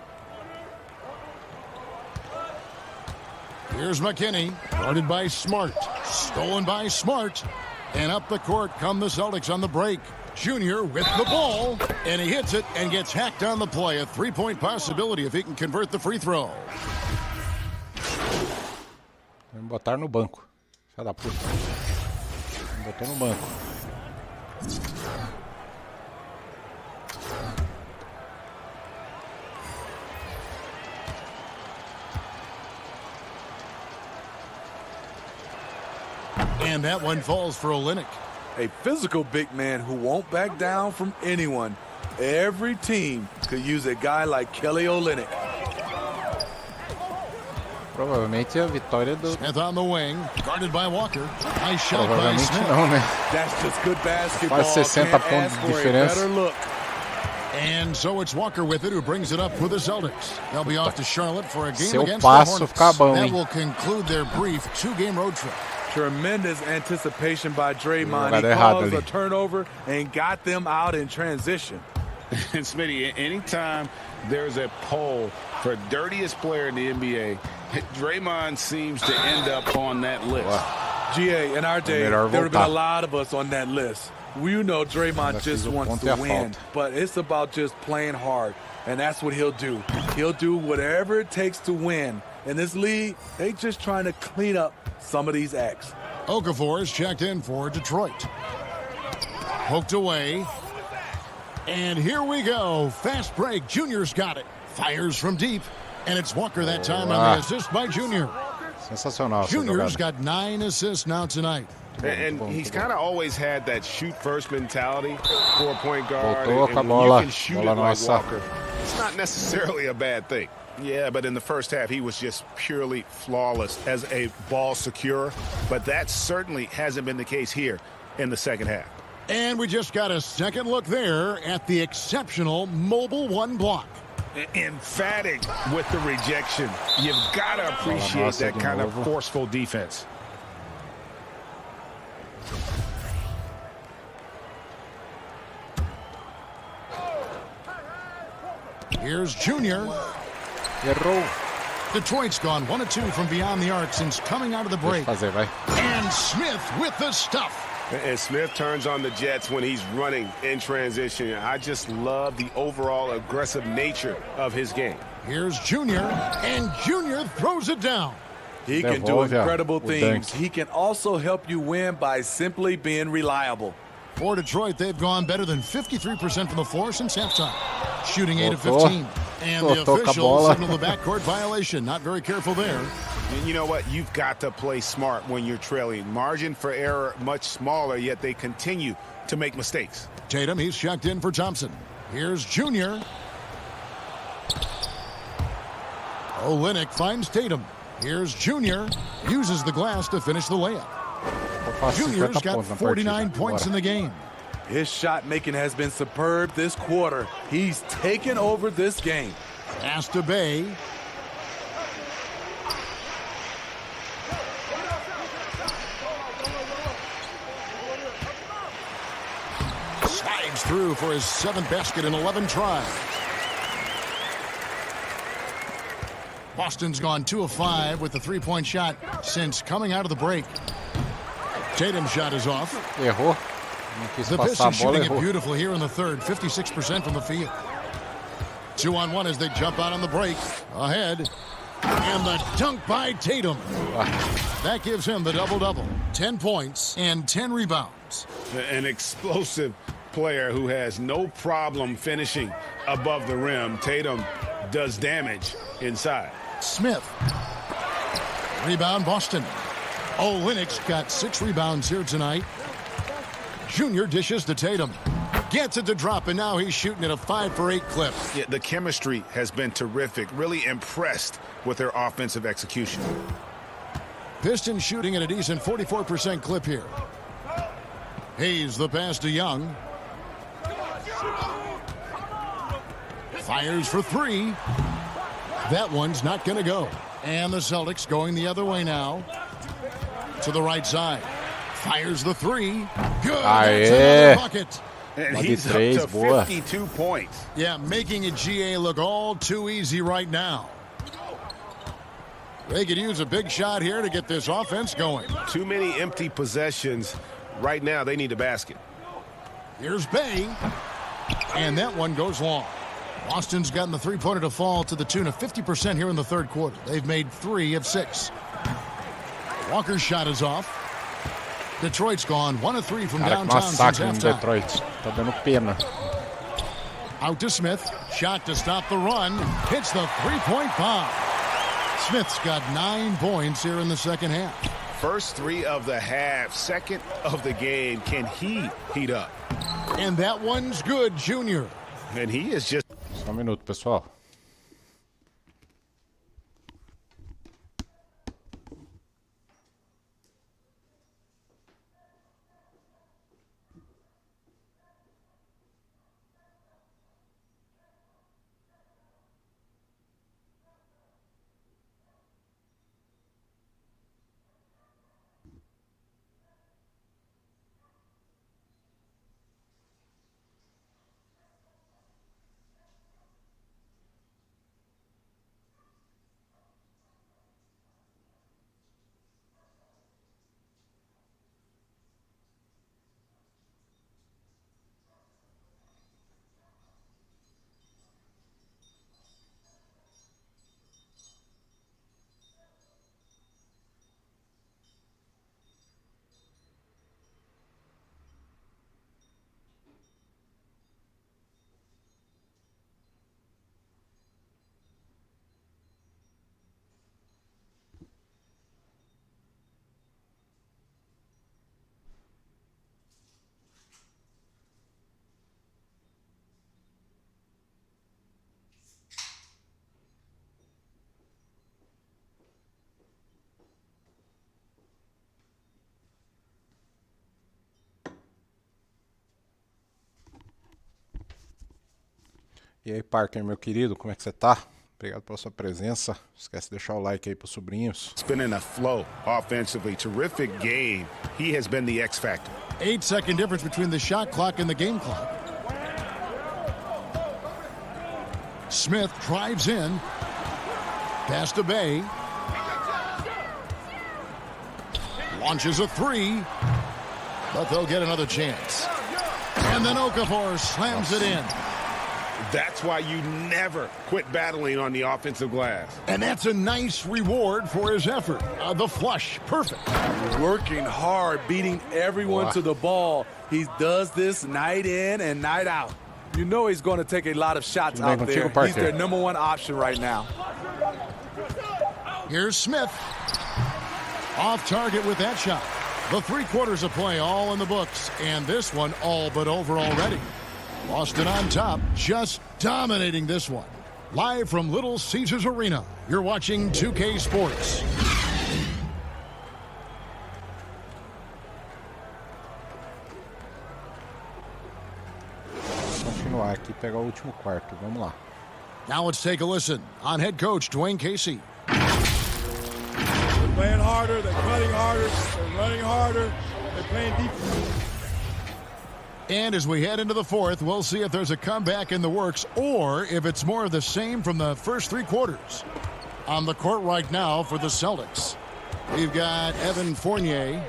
Here's McKinney. Guarded by Smart. Stolen by Smart. And up the court come the Celtics on the break. Junior with the ball, and he hits it and gets hacked on the play. A 3-point possibility if he can convert the free throw. Vamos botar no banco. Filha da puta. Botou no banco. And that one falls for Olynyk. A physical big man who won't back down from anyone. Every team could use a guy like Kelly Olynyk. Provavelmente a vitória do... Smith on the wing, guarded by Walker. Nice shot by Smith. Não, né? That's just good basketball. Quase 60 pontos de diferença. And so it's Walker with it, who brings it up for the Celtics. They'll be off to Charlotte for a game Seu against the passo Hornets. ficar bom, That will conclude their brief 2-game road trip. Tremendous anticipation by Draymond. He caused a turnover and got them out in transition. And Smitty, anytime there's a poll for dirtiest player in the NBA, Draymond seems to end up on that list. Wow. GA, in our day, there would have been a lot of us on that list. You know Draymond just wants to win, but it's about just playing hard, and that's what he'll do. He'll do whatever it takes to win. In this league, they just trying to clean up some of these acts. Okafor is checked in for Detroit. Poked away. And here we go. Fast break. Junior's got it. Fires from deep. And it's Walker that time on the assist by Junior. Sensacional. Junior's got 9 assists now tonight. And he's kind of always had that shoot-first mentality for a point guard. Voltou And com a when bola. you can shoot Bola it like nossa. Walker, it's not necessarily a bad thing. Yeah, but in the first half, he was just purely flawless as a ball securer. But that certainly hasn't been the case here in the second half. And we just got a second look there at the exceptional mobile 1 block. Emphatic with the rejection. You've got to appreciate that kind of forceful defense. Here's Junior. Detroit's gone 1 of 2 from beyond the arc since coming out of the break. And Smith with the stuff. And Smith turns on the Jets when he's running in transition. I just love the overall aggressive nature of his game. Here's Junior, and Junior throws it down. He can do incredible things. He can also help you win by simply being reliable. For Detroit, they've gone better than 53% from the floor since halftime. Shooting 8 of 15. And the official signaled the backcourt violation. Not very careful there. And you know what? You've got to play smart when you're trailing. Margin for error much smaller, yet they continue to make mistakes. Tatum, he's checked in for Thompson. Here's Junior. Olynyk finds Tatum. Here's Junior. Uses the glass to finish the layup. Junior's got 49 points in the game. His shot making has been superb this quarter. He's taken over this game. Pass to Bay. Slides through for his 7th basket in 11 tries. Boston's gone 2 of 5 with the 3-point shot since coming out of the break. Tatum's shot is off. The Pistons shooting it beautiful here in the third. 56% from the field. 2-on-1 as they jump out on the break. Ahead. And the dunk by Tatum. That gives him the double-double. 10 points and 10 rebounds. An explosive player who has no problem finishing above the rim. Tatum does damage inside. Smith. Rebound Boston. Olynyk's got 6 rebounds here tonight. Junior dishes to Tatum. Gets it to drop, and now he's shooting at a 5 for 8 clip. Yeah, the chemistry has been terrific. Really impressed with their offensive execution. Pistons shooting at a decent 44% clip here. Hayes the pass to Young. Fires for 3. That one's not going to go. And the Celtics going the other way now. To the right side. Fires the 3. Good. That's another bucket. And he's up to 52 points. Yeah, making a GA look all too easy right now. They could use a big shot here to get this offense going. Too many empty possessions. Right now, they need a basket. Here's Bay. And that one goes long. Boston's gotten the three-pointer to fall to the tune of 50% here in the third quarter. They've made 3 of 6. Walker's shot is off. Detroit's gone 1 of 3 from downtown since halftime. Detroit. Tá dando pena. Out to Smith. Shot to stop the run. Hits the three-point bomb. Smith's got 9 points here in the second half. First 3 of the half. Second of the game. Can he heat up? And that one's good, Junior. And he is just... Só minuto, pessoal. E aí, Parker, meu querido, como é que você tá? Obrigado pela sua presença. Não esquece de deixar o like aí pros sobrinhos. It's been in a flow offensively. Terrific game. He has been the X factor. 8-second difference between the shot clock and the game clock. Smith drives in. Pass to Bay. Launches a three. But they'll get another chance. And then Okafor slams it in. That's why you never quit battling on the offensive glass. And that's a nice reward for his effort. The flush, perfect. Working hard, beating everyone to the ball. He does this night in and night out. You know he's going to take a lot of shots out there. He's their #1 option right now. Here's Smith. Off target with that shot. The 3 quarters of play all in the books. And this one all but over already. Boston on top, just dominating this one. Live from Little Caesars Arena, you're watching 2K Sports. Continuar aqui, pegar o último quarto. Vamos lá. Now let's take a listen on head coach Dwayne Casey. They're playing harder, they're cutting harder, they're running harder, they're playing defense. And as we head into the 4th, we'll see if there's a comeback in the works or if it's more of the same from the first 3 quarters. On the court right now for the Celtics, we've got Evan Fournier,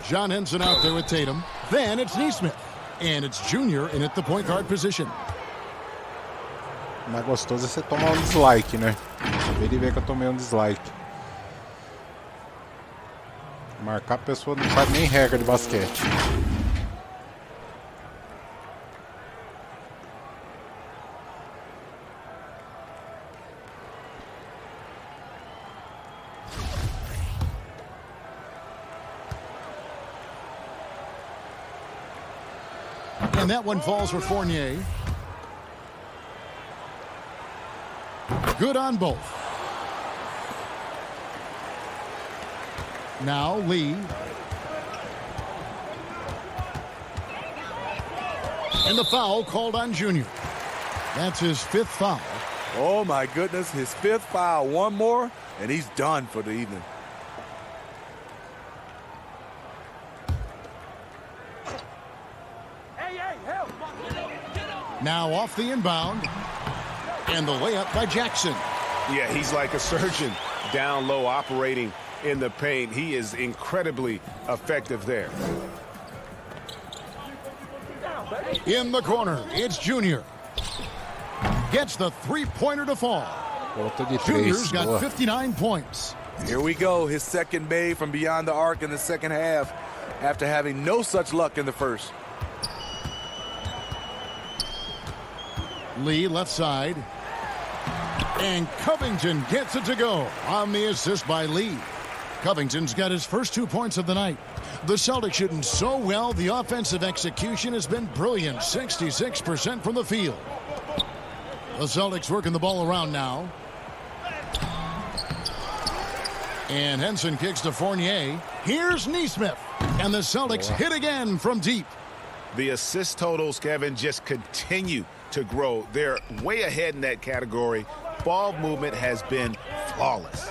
John Henson out there with Tatum. Then it's Nesmith, and it's Junior in at the point guard position. O mais gostoso é você tomar um dislike, né? Acabei de ver que eu tomei um dislike. Marcar a pessoa não sabe nem regra de basquete. And that one falls for Fournier. Good on both. Now Lee. And the foul called on Junior. That's his 5th foul. Oh my goodness, his 5th foul. One more, and he's done for the evening. Now off the inbound. And the layup by Jackson. Yeah, he's like a surgeon down low operating in the paint. He is incredibly effective there. In the corner, it's Junior. Gets the 3-pointer to fall. Junior's got 59 points. Here we go, his 2nd made from beyond the arc in the 2nd half after having no such luck in the first. Lee left side. And Covington gets it to go on the assist by Lee. Covington's got his first 2 points of the night. The Celtics shooting so well, the offensive execution has been brilliant. 66% from the field. The Celtics working the ball around now. And Henson kicks to Fournier. Here's Nesmith. And the Celtics hit again from deep. The assist totals, Kevin, just continue to grow. They're way ahead in that category. Ball movement has been flawless.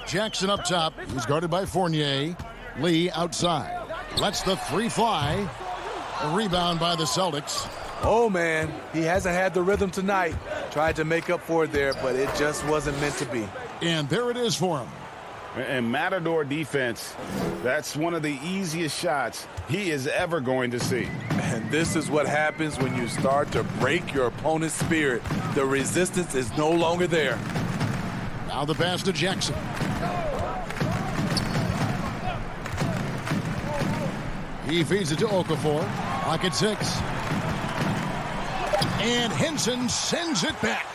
Jackson up top. He's guarded by Fournier. Lee outside. Lets the 3 fly. A rebound by the Celtics. Oh, man. He hasn't had the rhythm tonight. Tried to make up for it there, but it just wasn't meant to be. And there it is for him. And Matador defense, that's one of the easiest shots he is ever going to see. And this is what happens when you start to break your opponent's spirit. The resistance is no longer there. Now the pass to Jackson. He feeds it to Okafor. Pocket 6. And Henson sends it back.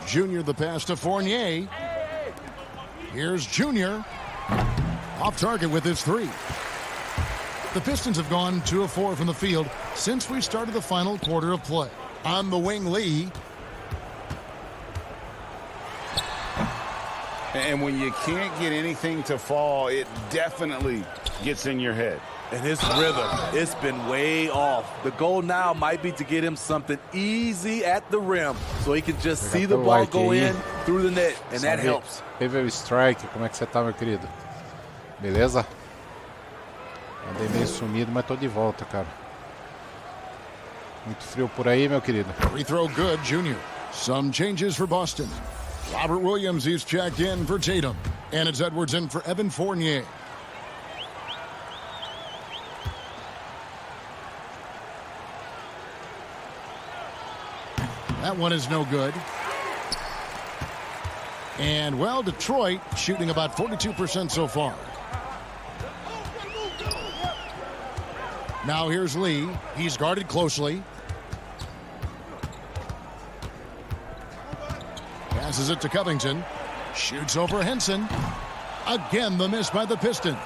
Junior the pass to Fournier. Here's Junior. Off target with his 3. The Pistons have gone 2 of 4 from the field since we started the final quarter of play. On the wing, Lee. And when you can't get anything to fall, it definitely gets in your head. And his rhythm, it's been way off. The goal now might be to get him something easy at the rim so he can just see the ball go in through the net, and that helps. Teve o strike, como é que você tá, meu querido? Beleza? Andei meio sumido, mas tô de volta, cara. Muito frio por aí, meu querido. Free throw good, Junior. Some changes for Boston. Robert Williams, he's checked in for Tatum. And it's Edwards in for Evan Fournier. That one is no good. And, well, Detroit shooting about 42% so far. Now here's Lee. He's guarded closely. Passes it to Covington. Shoots over Henson. Again, the miss by the Pistons.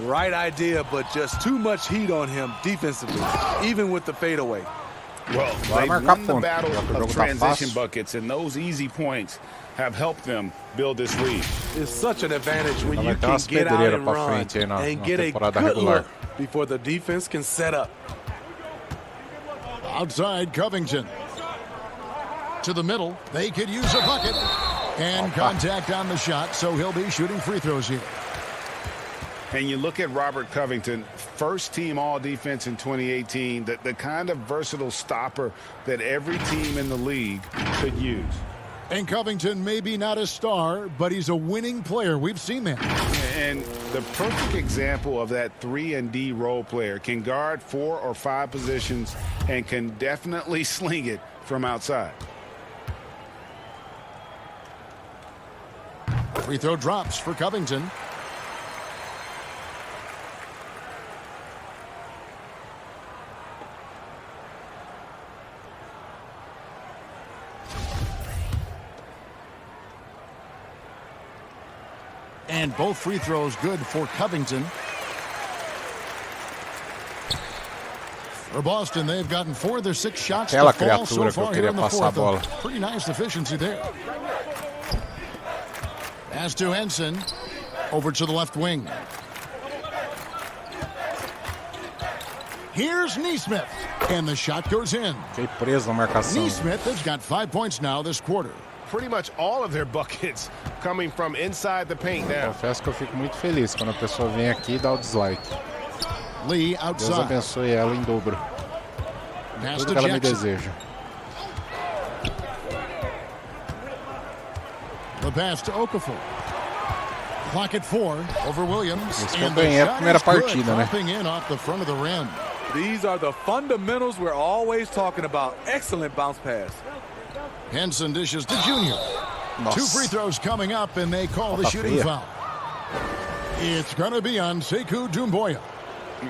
Right idea, but just too much heat on him defensively, even with the fadeaway. Well, they won the battle of transition buckets, and those easy points have helped them build this lead. It's such an advantage when you can get out and run and get a good look before the defense can set up. Outside Covington. To the middle. They could use a bucket. And contact on the shot, so he'll be shooting free throws here. And you look at Robert Covington, first team all-defense in 2018, the kind of versatile stopper that every team in the league could use. And Covington may be not a star, but he's a winning player. We've seen that. And the perfect example of that 3-and-D role player, can guard 4 or 5 positions and can definitely sling it from outside. Free throw drops for Covington. And both free throws good for Covington. For Boston, they've gotten 4 of their 6 shots to fall so far here in the fourth. Pretty nice efficiency there. Pass to Henson. Over to the left wing. Here's Neesmith. And the shot goes in. Neesmith has got 5 points now this quarter. Pretty much all of their buckets coming from inside the paint now. Confesso que eu fico muito feliz quando a pessoa vem aqui e dá o dislike. Lee outside. Deus abençoe ela em dobro. Tudo que ela me deseja. The pass to Okafor. Clock at 4 over Williams. Esse que eu ganhei a primeira partida, né? In off the front of the rim. These are the fundamentals we're always talking about. Excellent bounce pass. Henson dishes to Junior. Nossa. 2 free throws coming up, and they call the shooting foul. It's going to be on Sekou Doumbouya.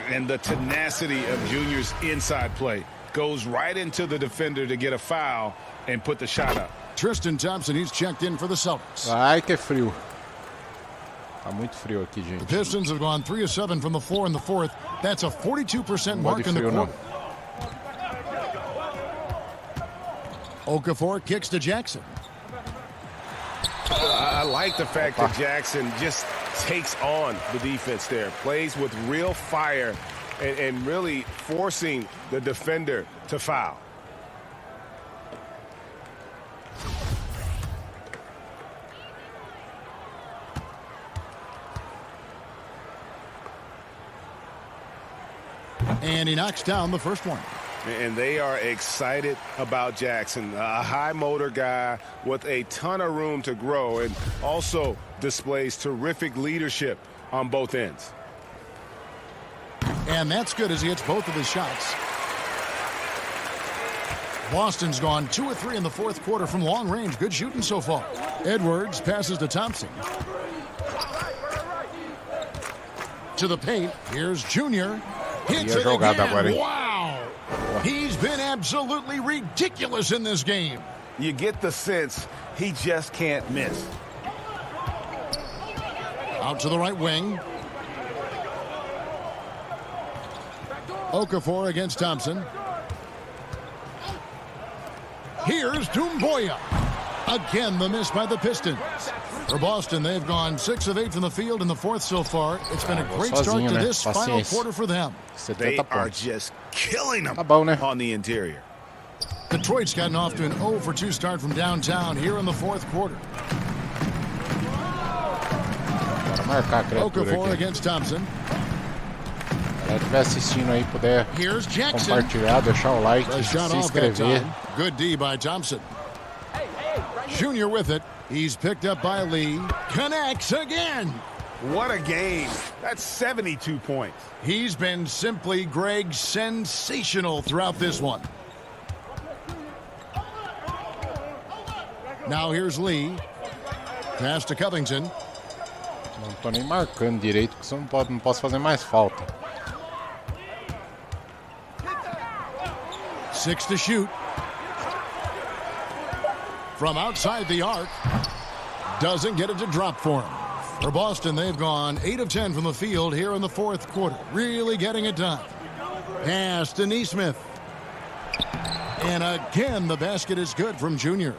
And the tenacity of Junior's inside play goes right into the defender to get a foul and put the shot up. Tristan Thompson, he's checked in for the Celtics. Ai, que frio. Tá muito frio aqui, gente. The Pistons have gone 3 of 7 from the floor in the fourth. That's a 42% mark in the quarter. Okafor kicks to Jackson. I like the fact that Jackson just takes on the defense there. Plays with real fire and really forcing the defender to foul. And he knocks down the first one. And they are excited about Jackson, a high motor guy with a ton of room to grow and also displays terrific leadership on both ends. And that's good as he hits both of his shots. Boston's gone 2 of 3 in the fourth quarter from long range. Good shooting so far. Edwards passes to Thompson. To the paint. Here's Junior. Hits it again. Wow. He's been absolutely ridiculous in this game. You get the sense he just can't miss. Out to the right wing. Okafor against Thompson. Here's Doumbouya. Again, the miss by the Pistons. For Boston, they've gone 6 of 8 from the field in the fourth so far. It's been a great start to this final quarter for them. They are just killing them on the interior. Detroit's gotten off to an 0 for 2 start from downtown here in the fourth quarter. Okafor against Thompson. Se estiver assistindo aí, puder compartilhar, deixar o like, se inscrever. Good D by Thompson. Junior with it. He's picked up by Lee. Connects again. What a game. That's 72 points. He's been simply, Greg, sensational throughout this one. Now here's Lee. Pass to Covington. Não tô nem marcando direito, porque não posso fazer mais falta. 6 to shoot. From outside the arc. Doesn't get it to drop for him. For Boston, they've gone 8 of 10 from the field here in the fourth quarter. Really getting it done. Pass to Nesmith. And again, the basket is good from Junior.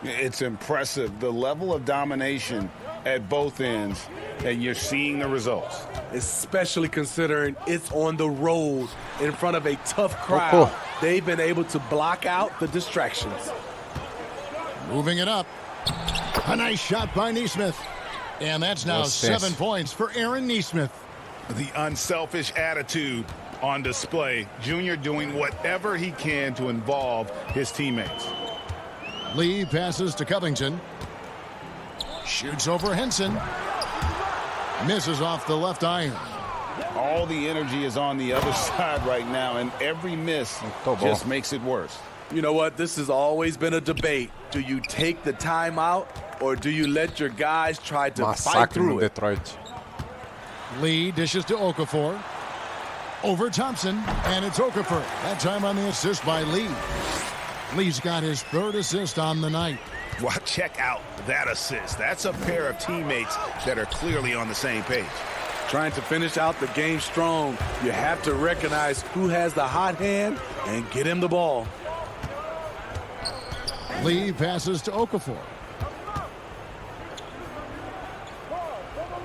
It's impressive, the level of domination at both ends, and you're seeing the results. Especially considering it's on the road in front of a tough crowd. They've been able to block out the distractions. Moving it up. A nice shot by Nesmith. And that's now 7 points for Aaron Nesmith. The unselfish attitude on display. Junior doing whatever he can to involve his teammates. Lee passes to Covington. Shoots over Henson. Misses off the left iron. All the energy is on the other side right now, and every miss just makes it worse. You know what? This has always been a debate. Do you take the timeout, or do you let your guys try to fight through it? Detroit. Lee dishes to Okafor. Over Thompson, and it's Okafor. That time on the assist by Lee. Lee's got his 3rd assist on the night. Well, check out that assist. That's a pair of teammates that are clearly on the same page. Trying to finish out the game strong, you have to recognize who has the hot hand and get him the ball. Lee passes to Okafor.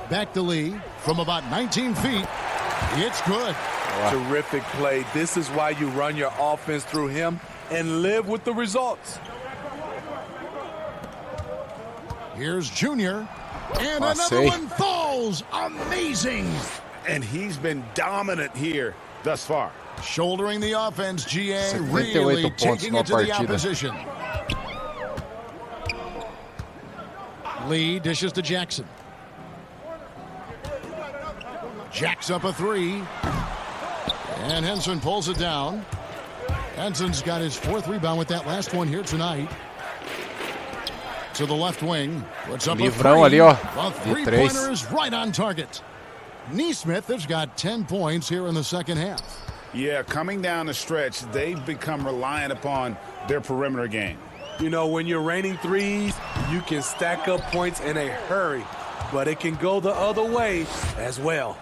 Back to Lee from about 19 feet. It's good. Wow. Terrific play. This is why you run your offense through him and live with the results. Here's Junior. And another one falls. Amazing. And he's been dominant here thus far. Shouldering the offense, GA, really taking it to the opposition. Lee dishes to Jackson. Jacks up a 3. And Henson pulls it down. Henson's got his 4th rebound with that last one here tonight. To the left wing. Puts up a 3. Ali, ó. The 3-pointer is right on target. Nesmith has got 10 points here in the second half. Yeah, coming down the stretch, they've become reliant upon their perimeter game. You know, when you're raining threes, you can stack up points in a hurry, but it can go the other way as well.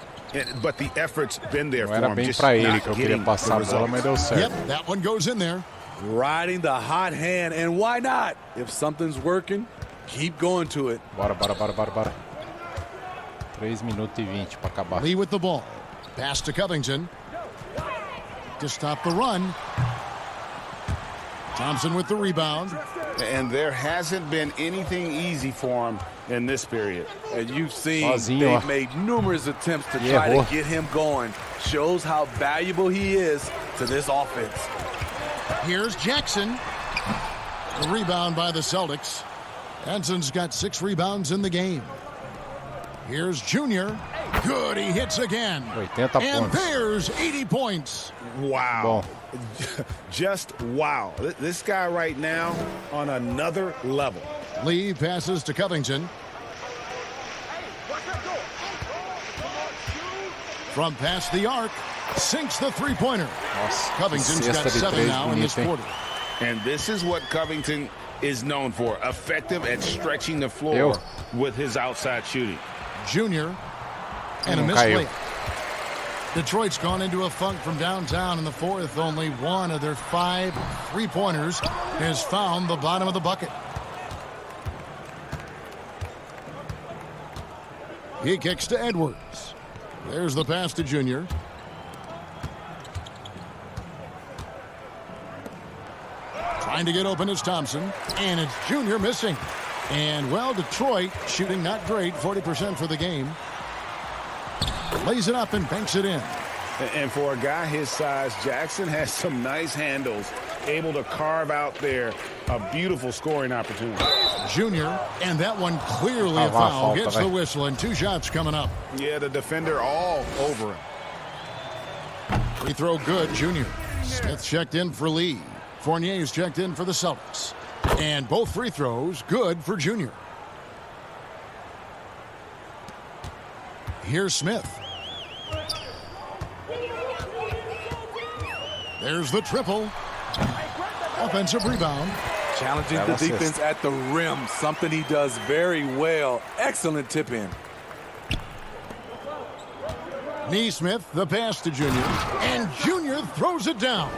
But the effort's been there for Era him. bem Just pra ele not que eu queria passar a bola, mas deu certo. Yep, that one goes in there. Riding the hot hand, and why not? If something's working, keep going to it. Bora. 3 minutos e 20 para acabar. Lee with the ball. Pass to Covington. To stop the run. Thompson with the rebound. And there hasn't been anything easy for him in this period. And you've seen they've made numerous attempts to try to get him going. Shows how valuable he is to this offense. Here's Jackson. The rebound by the Celtics. Henson's got 6 rebounds in the game. Here's Junior. Good, he hits again. And there's 80 points. Wow. Just wow. This guy right now on another level. Lee passes to Covington. From past the arc, sinks the 3-pointer. Covington's got 7 now in this quarter. And this is what Covington is known for. Effective at stretching the floor with his outside shooting. Junior. And a misplay. Detroit's gone into a funk from downtown in the fourth. Only one of their 5 3-pointers has found the bottom of the bucket. He kicks to Edwards. There's the pass to Junior. Trying to get open is Thompson, and it's Junior missing. And, well, Detroit shooting not great, 40% for the game. Lays it up and banks it in. And for a guy his size, Jackson has some nice handles, able to carve out there a beautiful scoring opportunity. Junior, and that one clearly a foul. Gets the whistle, and 2 shots coming up. Yeah, the defender all over him. Free throw good, Junior. Smith checked in for Lee. Fournier's checked in for the Celtics. And both free throws good for Junior. Here's Smith. There's the triple. Offensive rebound. Challenging the defense at the rim, something he does very well. Excellent tip in. Neesmith, the pass to Junior. And Junior throws it down.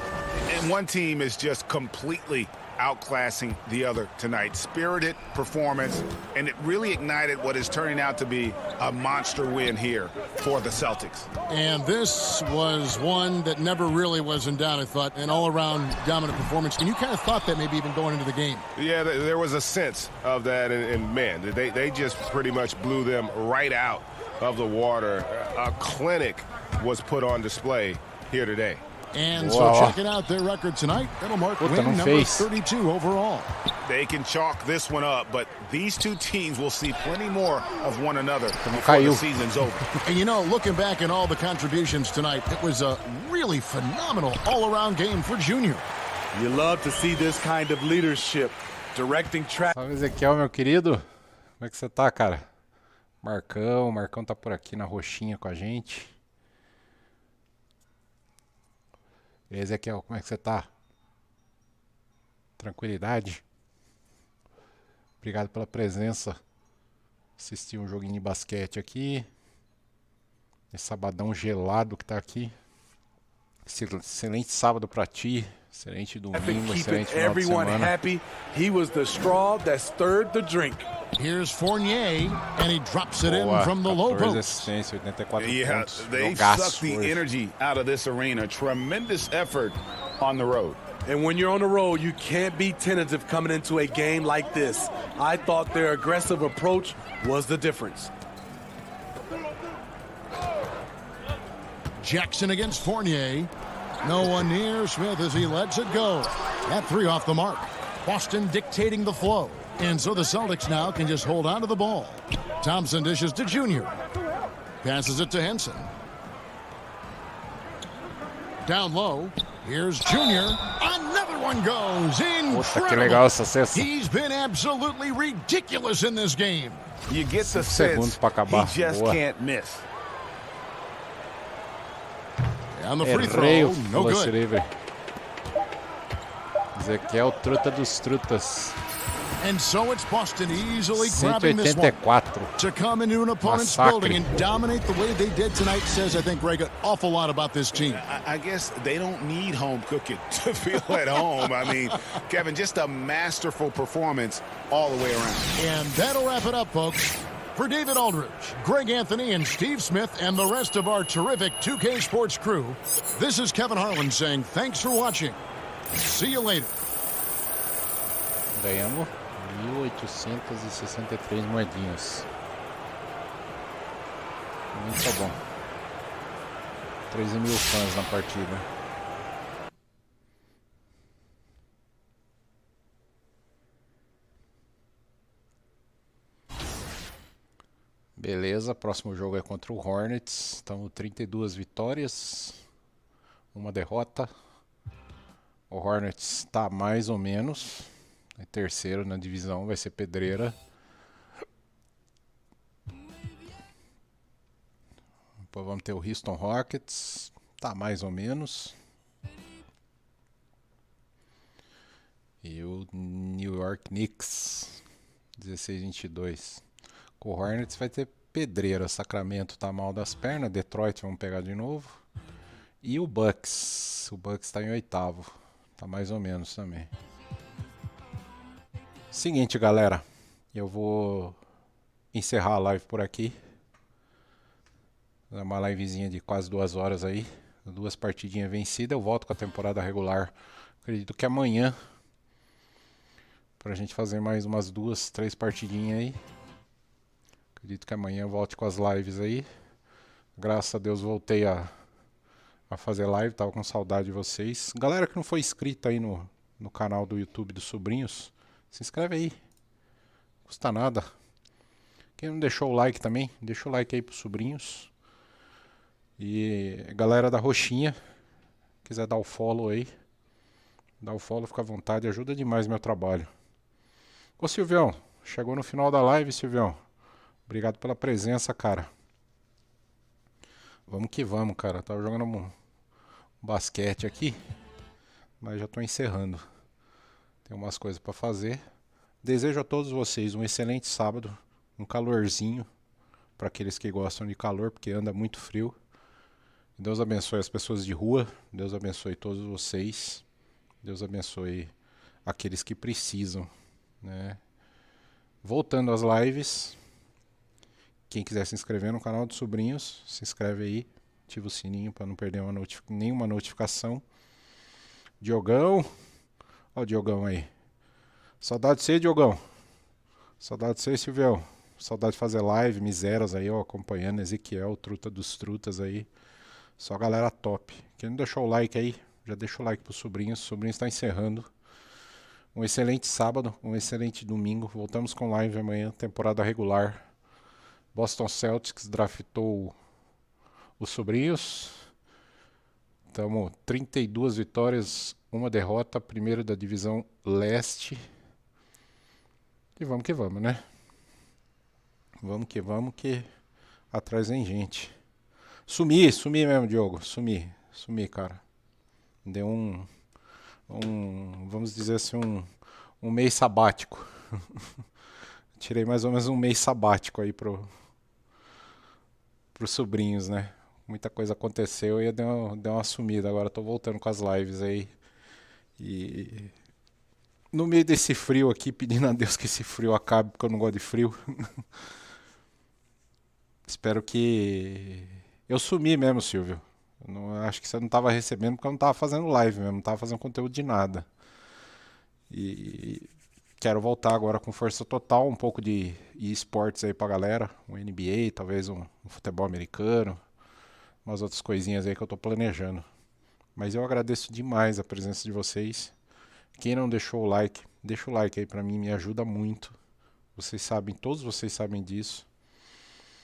And one team is just completely outclassing the other tonight. Spirited performance, and it really ignited what is turning out to be a monster win here for the Celtics. And this was one that never really was in doubt, I thought, an all-around dominant performance. And you kind of thought that maybe even going into the game. Yeah, there was a sense of that, and man, they just pretty much blew them right out of the water. A clinic was put on display here today. And so checking out their record tonight, that'll mark win number 32 overall. They can chalk this one up, but these two teams will see plenty more of one another before the season's over. And you know, looking back at all the contributions tonight, it was a really phenomenal all-around game for Junior. You love to see this kind of leadership, directing track. Salve, Ezequiel, meu querido. Como é que você tá, cara? Marcão tá por aqui na roxinha com a gente. E aí, Ezequiel, como é que você tá? Tranquilidade? Obrigado pela presença. Assisti um joguinho de basquete aqui. Esse sabadão gelado que tá aqui. Excelente sábado pra ti. Excelente domingo, excelente final de semana. Happy. He was the straw that stirred the drink. Here's Fournier, and he drops it in from the low post. Yeah, they sucked the energy out of this arena. Tremendous effort on the road. And when you're on the road, you can't be tentative coming into a game like this. I thought their aggressive approach was the difference. Jackson against Fournier. No one near Smith as he lets it go. That 3 off the mark. Boston dictating the flow. And so the Celtics now can just hold on to the ball. Thompson dishes to Junior. Passes it to Henson. Down low. Here's Junior. Another one goes. Incredible. He's been absolutely ridiculous in this game. You get the sense he just can't miss. And the free throw, no good. Ezequiel, truta dos trutas. And so it's Boston easily grabbing this one to come into an opponent's building and dominate the way they did tonight. Says, I think, Greg, an awful lot about this team. I guess they don't need home cooking to feel at home. I mean, Kevin, just a masterful performance all the way around. And that'll wrap it up, folks. For David Aldridge, Greg Anthony, and Steve Smith, and the rest of our terrific 2K Sports crew, this is Kevin Harlan saying thanks for watching. See you later. Ganhamos 1.863 moedinhas. Muito bom. 13 mil fãs na partida. Beleza, próximo jogo é contra o Hornets. Estamos 32 vitórias, 1 derrota. O Hornets está mais ou menos. É terceiro na divisão, vai ser pedreira. Depois vamos ter o Houston Rockets. Tá mais ou menos. E o New York Knicks. 16-22. Com o Hornets vai ter pedreira. Sacramento tá mal das pernas. Detroit vamos pegar de novo. E o Bucks. O Bucks tá em 8º. Tá mais ou menos também. Seguinte, galera. Eu vou encerrar a live por aqui. Uma livezinha de quase 2 horas aí. 2 partidinhas vencidas. Eu volto com a temporada regular. Acredito que amanhã. Pra gente fazer mais umas 2, 3 partidinhas aí. Acredito que amanhã eu volte com as lives aí. Graças a Deus voltei a fazer live. Tava com saudade de vocês. Galera que não foi inscrita aí no canal do YouTube dos Sobrinhos, se inscreve aí. Não custa nada. Quem não deixou o like também, deixa o like aí pros Sobrinhos. E galera da roxinha, quiser dar o follow aí, dá o follow, fica à vontade, ajuda demais meu trabalho. Ô Silvião, chegou no final da live, Silvião. Obrigado pela presença, cara. Vamos que vamos, cara. Tava jogando um basquete aqui, mas já tô encerrando. Tem umas coisas para fazer. Desejo a todos vocês um excelente sábado, um calorzinho, para aqueles que gostam de calor, porque anda muito frio. Deus abençoe as pessoas de rua, Deus abençoe todos vocês, Deus abençoe aqueles que precisam, né? Voltando às lives, quem quiser se inscrever no canal dos Sobrinhos, se inscreve aí, ativa o sininho para não perder nenhuma notificação. Diogão, ó o Diogão aí, saudade de você, Diogão, saudade de você, Silvião, saudade de fazer live, Miseras aí, ó, acompanhando, Ezequiel, Truta dos Trutas aí. Só galera top. Quem não deixou o like aí, já deixa o like pro Sobrinhos. O Sobrinhos está encerrando. Um excelente sábado, um excelente domingo. Voltamos com live amanhã, temporada regular. Boston Celtics draftou os Sobrinhos. Estamos 32 vitórias, 1 derrota. Primeiro da divisão leste. E vamos que vamos, né? Vamos que atrás vem gente. Sumi mesmo, Diogo. Sumi, cara. Deu vamos dizer assim, um mês sabático. Tirei mais ou menos um mês sabático aí pros Sobrinhos, né? Muita coisa aconteceu e deu uma sumida. Agora tô voltando com as lives aí. E no meio desse frio aqui, pedindo a Deus que esse frio acabe, porque eu não gosto de frio. Espero que... Eu sumi mesmo, Silvio. Acho que você não estava recebendo porque eu não estava fazendo live mesmo, não estava fazendo conteúdo de nada. E quero voltar agora com força total, um pouco de esportes aí pra galera, um NBA, talvez um futebol americano, umas outras coisinhas aí que eu tô planejando. Mas eu agradeço demais a presença de vocês. Quem não deixou o like, deixa o like aí pra mim, me ajuda muito. Vocês sabem, todos vocês sabem disso.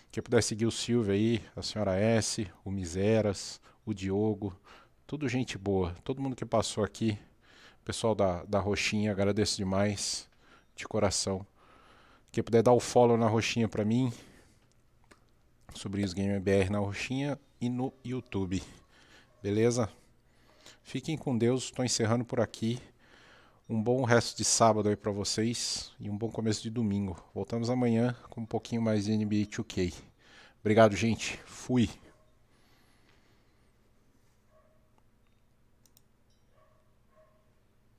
Quem puder seguir o Silvio aí, a senhora S, o Miseras, o Diogo, tudo gente boa. Todo mundo que passou aqui, pessoal da Roxinha, agradeço demais, de coração. Quem puder dar o follow na Roxinha pra mim, Sobrinhos GamerBR na Roxinha e no YouTube. Beleza? Fiquem com Deus, estou encerrando por aqui. Um bom resto de sábado aí pra vocês e um bom começo de domingo. Voltamos amanhã com um pouquinho mais de NBA2K. Obrigado, gente. Fui.